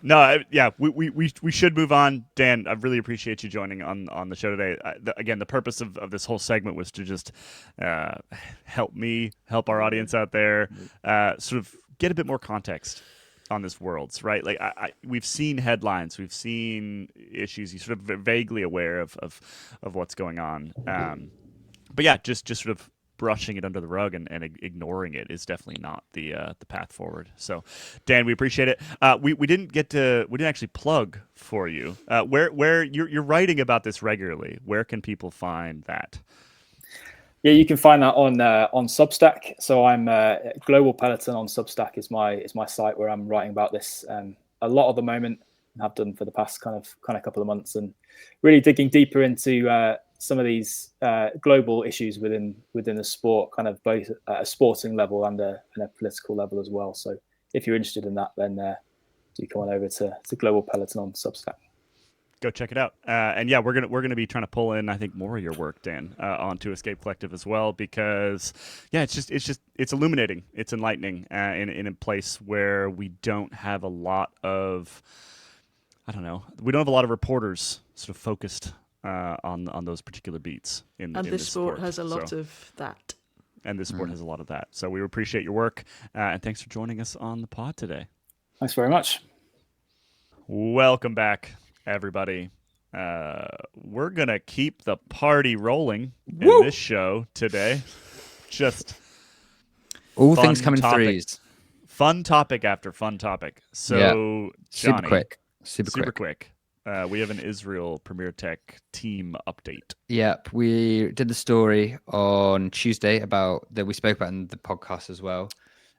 No, we should move on. Dan, I really appreciate you joining on the show today. Again, the purpose of this whole segment was to just help our audience out there, sort of get a bit more context on this Worlds, right? Like we've seen headlines, we've seen issues. You're sort of vaguely aware of what's going on, but yeah, just sort of brushing it under the rug and ignoring it is definitely not the path forward. So, Dan, we appreciate it. We didn't actually plug for you. Where you're writing about this regularly. Where can people find that? Yeah, you can find that on Substack. So I'm Global Peloton on Substack is my site where I'm writing about this a lot at the moment, and have done for the past kind of couple of months, and really digging deeper into some of these global issues within the sport, kind of both at a sporting level and a political level as well. So if you're interested in that, then do come on over to Global Peloton on Substack. Go check it out. And yeah, we're gonna be trying to pull in, I think, more of your work, Dan, onto Escape Collective as well, because yeah, it's illuminating, it's enlightening in a place where we don't have a lot of, we don't have a lot of reporters sort of focused on those particular beats in this sport has a lot of that. And this sport has a lot of that. So we appreciate your work, and thanks for joining us on the pod today. Thanks very much. Welcome back, everybody. We're gonna keep the party rolling in this show today. Just All things come in threes. Fun topic after fun topic. So, Johnny, super quick. We have an Israel Premier Tech team update. Yep, we did the story on Tuesday about that we spoke about in the podcast as well,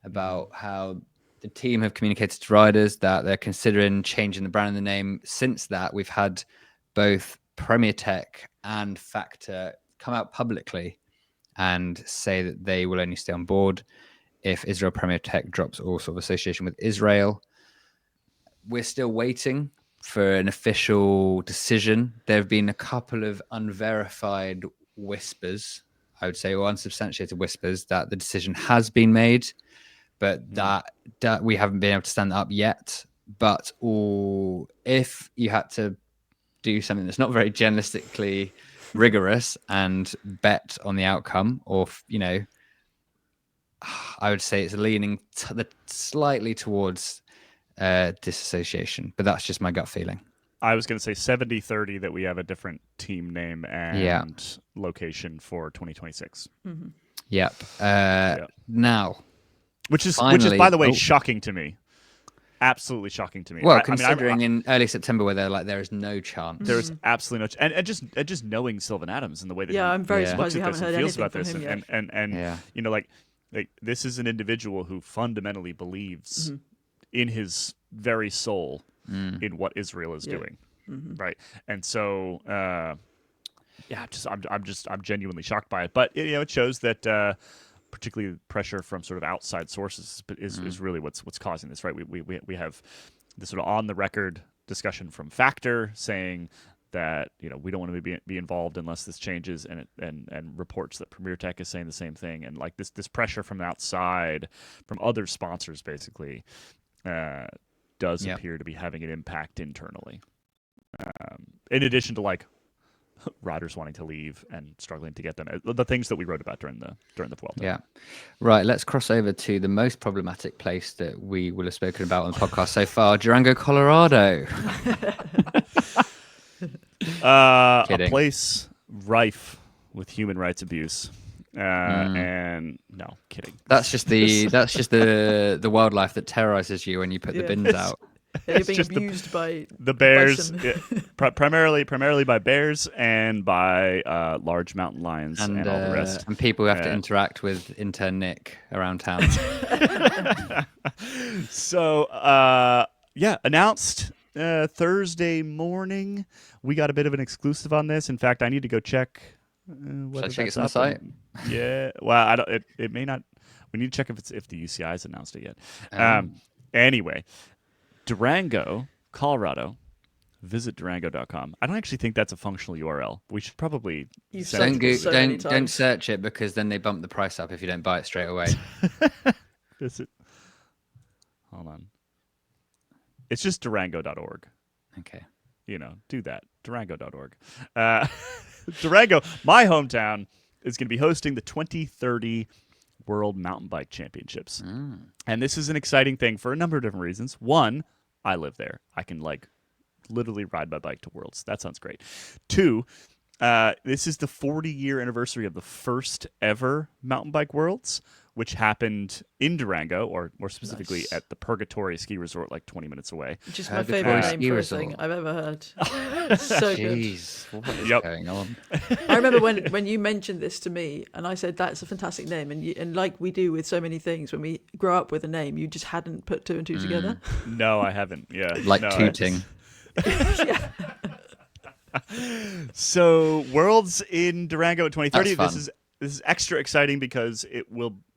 about how the team have communicated to riders that they're considering changing the brand and the name. Since that, we've had both Premier Tech and Factor come out publicly and say that they will only stay on board if Israel Premier Tech drops all sort of association with Israel. We're still waiting for an official decision. There have been a couple of unverified whispers, I would say, or unsubstantiated whispers that the decision has been made, but that we haven't been able to stand up yet. But if you had to do something that's not very journalistically rigorous and bet on the outcome, or I would say it's leaning slightly towards disassociation, but that's just my gut feeling. I was going to say 70-30 that we have a different team name and location for 2026. Mm-hmm. Yep. Now, which is by the way shocking to me. Absolutely shocking to me. Well, considering in early September where they're like there is no chance. There's absolutely no chance. And just knowing Sylvan Adams and the way that I'm very surprised you haven't heard anything about from this him yet. And like this is an individual who fundamentally believes in his very soul in what Israel is doing, right? And so, I'm genuinely shocked by it. But it shows that particularly pressure from sort of outside sources is really what's causing this, right? We have this sort of on the record discussion from Factor saying that we don't want to be involved unless this changes, and reports that Premier Tech is saying the same thing, and like this pressure from outside, from other sponsors, basically, does appear to be having an impact internally. In addition to like riders wanting to leave and struggling to get them, the things that we wrote about during the Vuelta. Yeah, right. Let's cross over to the most problematic place that we will have spoken about on the podcast so far, Durango, Colorado. A place rife with human rights abuse. And no, kidding. That's just the wildlife that terrorizes you when you put the bins out. Yeah, you're being abused by the bears, primarily by bears and by large mountain lions and all the rest. And people who have to interact with intern Nick around town. So, announced Thursday morning. We got a bit of an exclusive on this. In fact, I need to go check. Should I check it on the site? Yeah. Well, I don't. It may not. We need to check if the UCI has announced it yet. Anyway. Durango, Colorado. Visit Durango.com. I don't actually think that's a functional URL. We should probably don't search it, because then they bump the price up if you don't buy it straight away. Visit. Hold on. It's just Durango.org. Okay. Do that. Durango.org. Durango, my hometown, is going to be hosting the 2030 World Mountain Bike Championships. And this is an exciting thing for a number of different reasons. One, I live there. I can literally ride my bike to Worlds. That sounds great. Two, this is the 40-year anniversary of the first ever Mountain Bike Worlds, which happened in Durango, or more specifically at the Purgatory Ski Resort, like 20 minutes away. Which is my favorite name for a thing I've ever heard. So Jeez, good. What is going on? I remember when you mentioned this to me, and I said that's a fantastic name, and like we do with so many things, when we grow up with a name, you just hadn't put two and two together. No, I haven't. Yeah, tooting. Yeah. So Worlds in Durango in 2030. That's fun. This is extra exciting because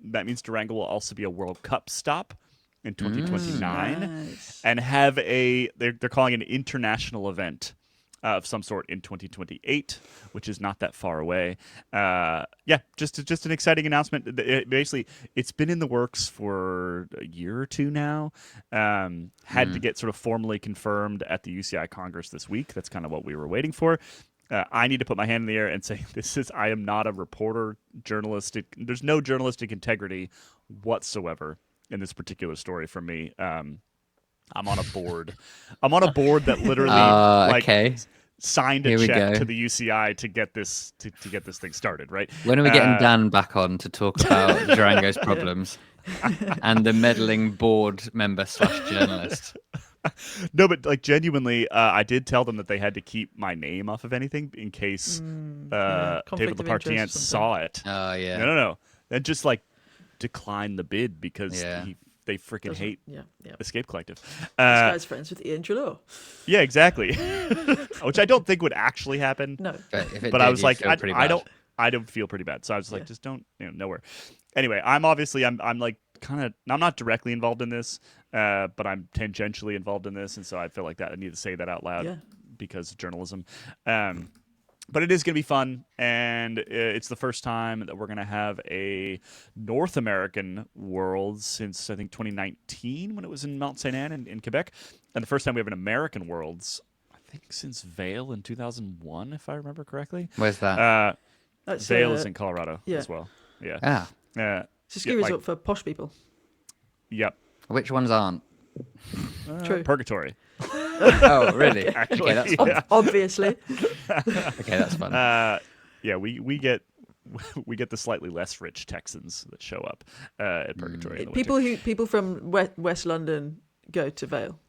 that means Durango will also be a World Cup stop in 2029 Nice. and have they're calling it an international event of some sort in 2028, which is not that far away. Just an exciting announcement. Basically, it's been in the works for a year or two now. Had to get sort of formally confirmed at the UCI Congress this week. That's kind of what we were waiting for. I need to put my hand in the air and say I am not a reporter, there's no journalistic integrity whatsoever in this particular story from me. I'm on a board. I'm on a board that literally signed a Here we check go. to the UCI to get this to get this thing started, right? When are we getting Dan back on to talk about Durango's problems and the meddling board member / journalist? No, but like genuinely, I did tell them that they had to keep my name off of anything in case David conflict of Lepartien interest or saw it. Oh yeah. No. And just like decline the bid because Yeah. they freaking hate Yeah. Escape Collective. This guy's friends with Ian Trelaw. Yeah, exactly. Which I don't think would actually happen. No. But, if it But did, I was you'd like, feel pretty I bad. don't feel pretty bad. So I was like, Yeah. just don't, nowhere. Anyway, I'm like kind of, I'm not directly involved in this, but I'm tangentially involved in this. And so I feel like that I need to say that out loud because of journalism. But it is going to be fun. And it's the first time that we're going to have a North American Worlds since I think 2019 when it was in Mount St. Anne in Quebec. And the first time we have an American Worlds, I think since Vail in 2001, if I remember correctly. Where's that? That's Vail is in Colorado as well. Yeah. Ah, it's a ski resort for posh people. Yep. which ones aren't? True. Purgatory. Oh, really? Actually, Okay, that's fun. yeah. Obviously. Okay, that's fun. Yeah, we get the slightly less rich Texans that show up at Purgatory. In the winter. People from West London go to Vale.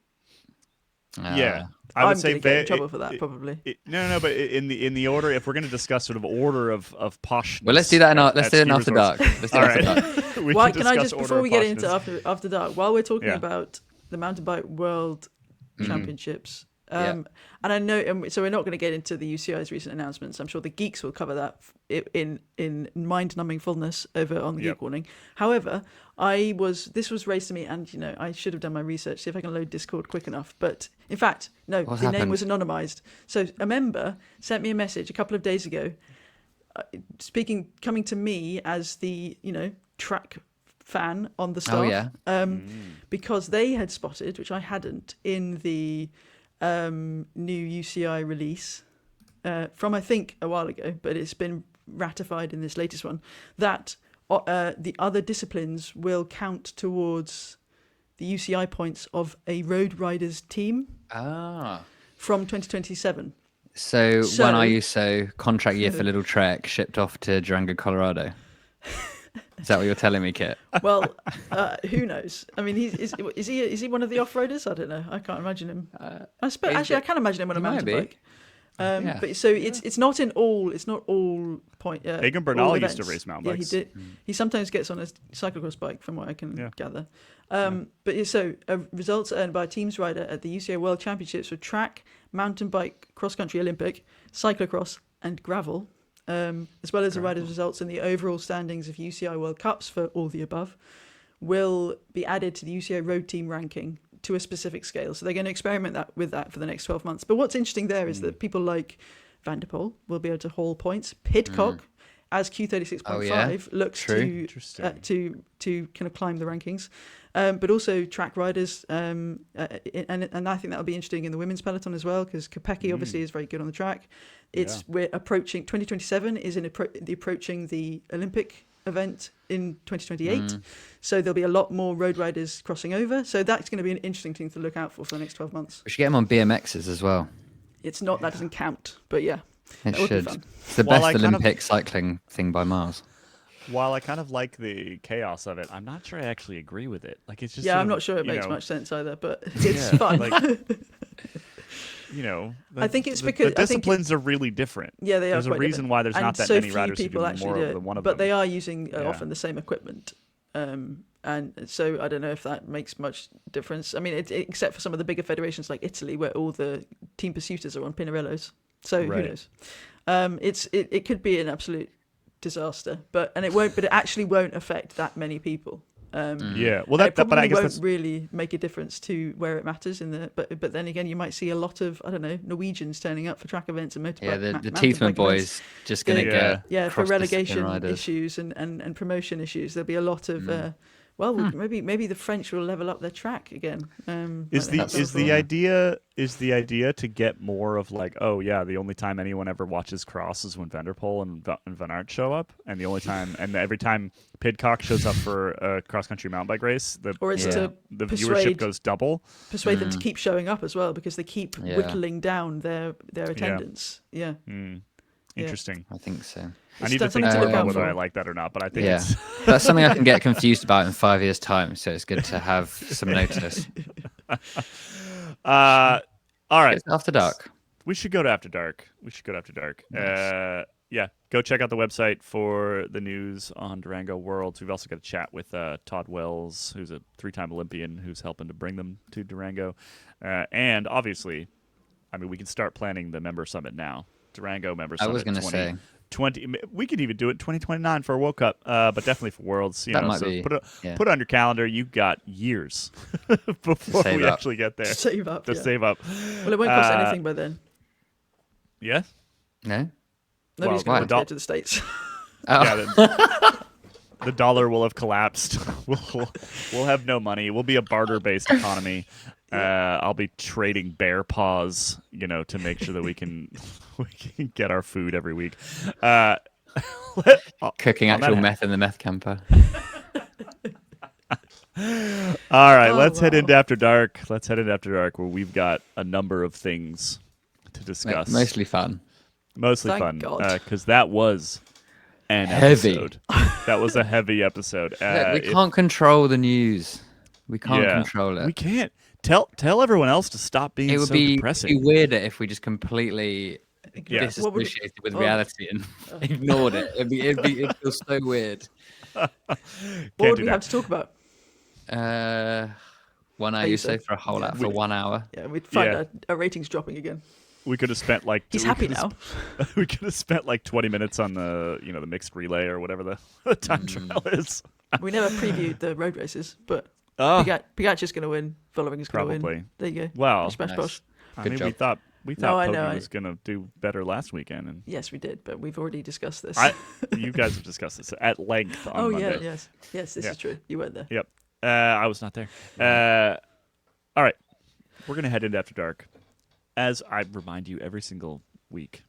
Yeah, I I'm would say going to get in trouble for that, probably. No, but in the order, if we're going to discuss sort of order of poshness. Well, let's do that. Let's do it ski after resorts. dark. Let's do All it after right. dark. We Why, can can I discuss just, order before of we get into poshness. after dark, while we're talking Yeah. about the mountain bike world championships, Yeah. and I know, and so we're not going to get into the UCI's recent announcements. I'm sure the geeks will cover that in mind-numbing fullness over on the Geek Warning. However, this was raised to me, and I should have done my research, see if I can load Discord quick enough. But in fact, no, What the name happened? was anonymized. So a member sent me a message a couple of days ago, coming to me as the track fan on the staff. Oh, yeah. Because they had spotted, which I hadn't, in the new UCI release from I think a while ago, but it's been ratified in this latest one, that the other disciplines will count towards the UCI points of a road riders team Ah. from 2027. So So- Juan Ayuso, contract year for Lidl-Trek, shipped off to Durango, Colorado. Is that what you're telling me, Kit? Well, who knows? I mean, is he one of the off-roaders? I don't know. I can't imagine him. I can imagine him on a he might mountain be. bike. Yeah. But so it's not all point. Egan all Bernal used events. to race mountain Yeah, bikes. he did. He sometimes gets on a cyclocross bike, from what I can gather. Results earned by a teams rider at the UCI World Championships for track, mountain bike, cross country Olympic, cyclocross, and gravel. As well as the riders' results in the overall standings of UCI World Cups for all the above, will be added to the UCI Road Team ranking to a specific scale. So they're going to experiment with that for the next 12 months. But what's interesting there is that people like Van der Poel will be able to haul points. Pidcock, as Q36.5, looks to kind of climb the rankings. But also track riders, and I think that'll be interesting in the women's peloton as well, because Kopecky obviously is very good on the track. We're approaching 2027 is approaching the Olympic event in 2028, so there'll be a lot more road riders crossing over. So that's going to be an interesting thing to look out for the next 12 months. We should get him on BMXs as well. It's not that doesn't count, but yeah, It that would be should. fun. It's the Well, best I kind of- Olympic cycling thing by miles. While I kind of like the chaos of it, I'm not sure I actually agree with it. Like it's just Yeah, sort I'm of, not sure it you makes know, much sense either, but it's yeah, fun. like, I think it's the because- I think disciplines are really different. Yeah, they are. There's a quite reason different. why there's And not that so many few riders who do people actually more do of it. the one of but them. they are using Yeah. often the same equipment, and so I don't know if that makes much difference. I mean, except for some of the bigger federations like Italy, where all the team pursuiters are on Pinarellos. So Right. who knows? It could be an absolute disaster, but it actually won't affect that many people. Yeah, well, And it but I probably guess won't that's really make a difference to where it matters but then again, you might see a lot of Norwegians turning up for track events and motorbike. Yeah, the mountain Teethman bike events. boys just going to Yeah. get Yeah, for cross-discipline relegation riders. issues and promotion issues, there'll be a lot of well, maybe the French will level up their track again. Is the idea to get more of like, oh yeah, the only time anyone ever watches cross is when Vanderpool and Van Aert show up, and the only time and every time Pidcock shows up for a cross country mountain bike race, the viewership goes double. Persuade them to keep showing up as well, because they keep whittling down their attendance. Yeah. Interesting. I think so. I need to think more about whether I like that or not, but I think it's... That's something I can get confused about in 5 years' time, so it's good to have some notice. All right. It's After Dark. We should go to After Dark. Nice. Go check out the website for the news on Durango Worlds. We've also got a chat with Todd Wells, who's a 3-time Olympian, who's helping to bring them to Durango. And obviously, I mean, we can start planning the member summit now. Durango member summit. I was going to say. We could even do it 2029 for a World Cup, but definitely for Worlds. Put it on your calendar. You've got years before we actually get there. Save up. Save up. Well, it won't cost anything by then. Yeah? No? Nobody's going to get to the States. The dollar will have collapsed. We'll have no money. We'll be a barter-based economy. I'll be trading bear paws, to make sure that we can get our food every week. Cooking actual meth in the meth camper. All right, let's head into After Dark. Where we've got a number of things to discuss. Mostly fun. Thank God. Because that was an heavy episode. That was a heavy episode. We can't control the news. We can't control it. We can't. Tell everyone else to stop being so depressing. It would be weirder if we just completely disassociated with reality and ignored it. It'd feel so weird. What would we have to talk about? Juan Ayuso for 1 hour. Yeah, we'd find our ratings dropping again. We could have spent he's happy now. We could have spent 20 minutes on the the mixed relay or whatever the time trial is. We never previewed the road races, but Pogacar's going to win. Volleringer's going to win. There you go. Well, Smash bosh. I mean, we thought Poggi was going to do better last weekend. And yes, we did, but we've already discussed this. You guys have discussed this at length on Monday. Yes, this is true. You weren't there. Yep, I was not there. All right, we're going to head into After Dark. As I remind you every single week,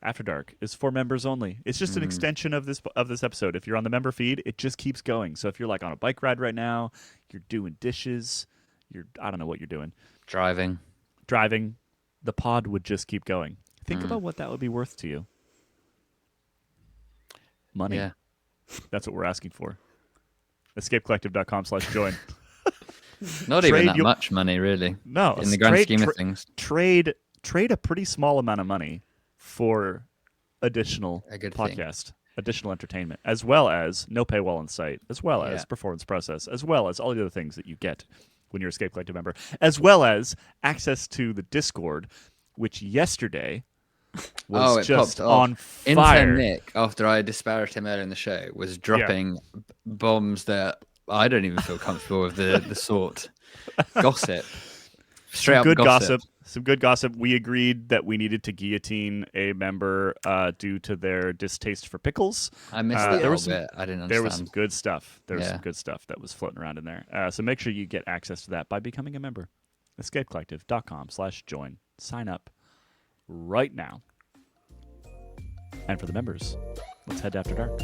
After Dark is for members only. It's just an extension of this episode. If you're on the member feed, it just keeps going. So if you're on a bike ride right now, you're doing dishes, I don't know what you're doing. Driving, the pod would just keep going. Think about what that would be worth to you. Money. Yeah. That's what we're asking for. EscapeCollective.com/join. Not even that much money, really. No. In the grand scheme of things. Trade a pretty small amount of money for additional podcast, additional entertainment, as well as no paywall in sight, as well as performance process, as well as all the other things that you get when you're a Escape Collective member, as well as access to the Discord, which yesterday was just on fire. Intern Nick, after I disparaged him earlier in the show, was dropping bombs that I don't even feel comfortable with the sort. Gossip. Straight up gossip. Some good gossip. We agreed that we needed to guillotine a member due to their distaste for pickles. I missed that a little bit. I didn't understand. There was some good stuff. Some good stuff that was floating around in there. So make sure you get access to that by becoming a member. EscapeCollective.com/join. Sign up right now. And for the members, let's head to After Dark.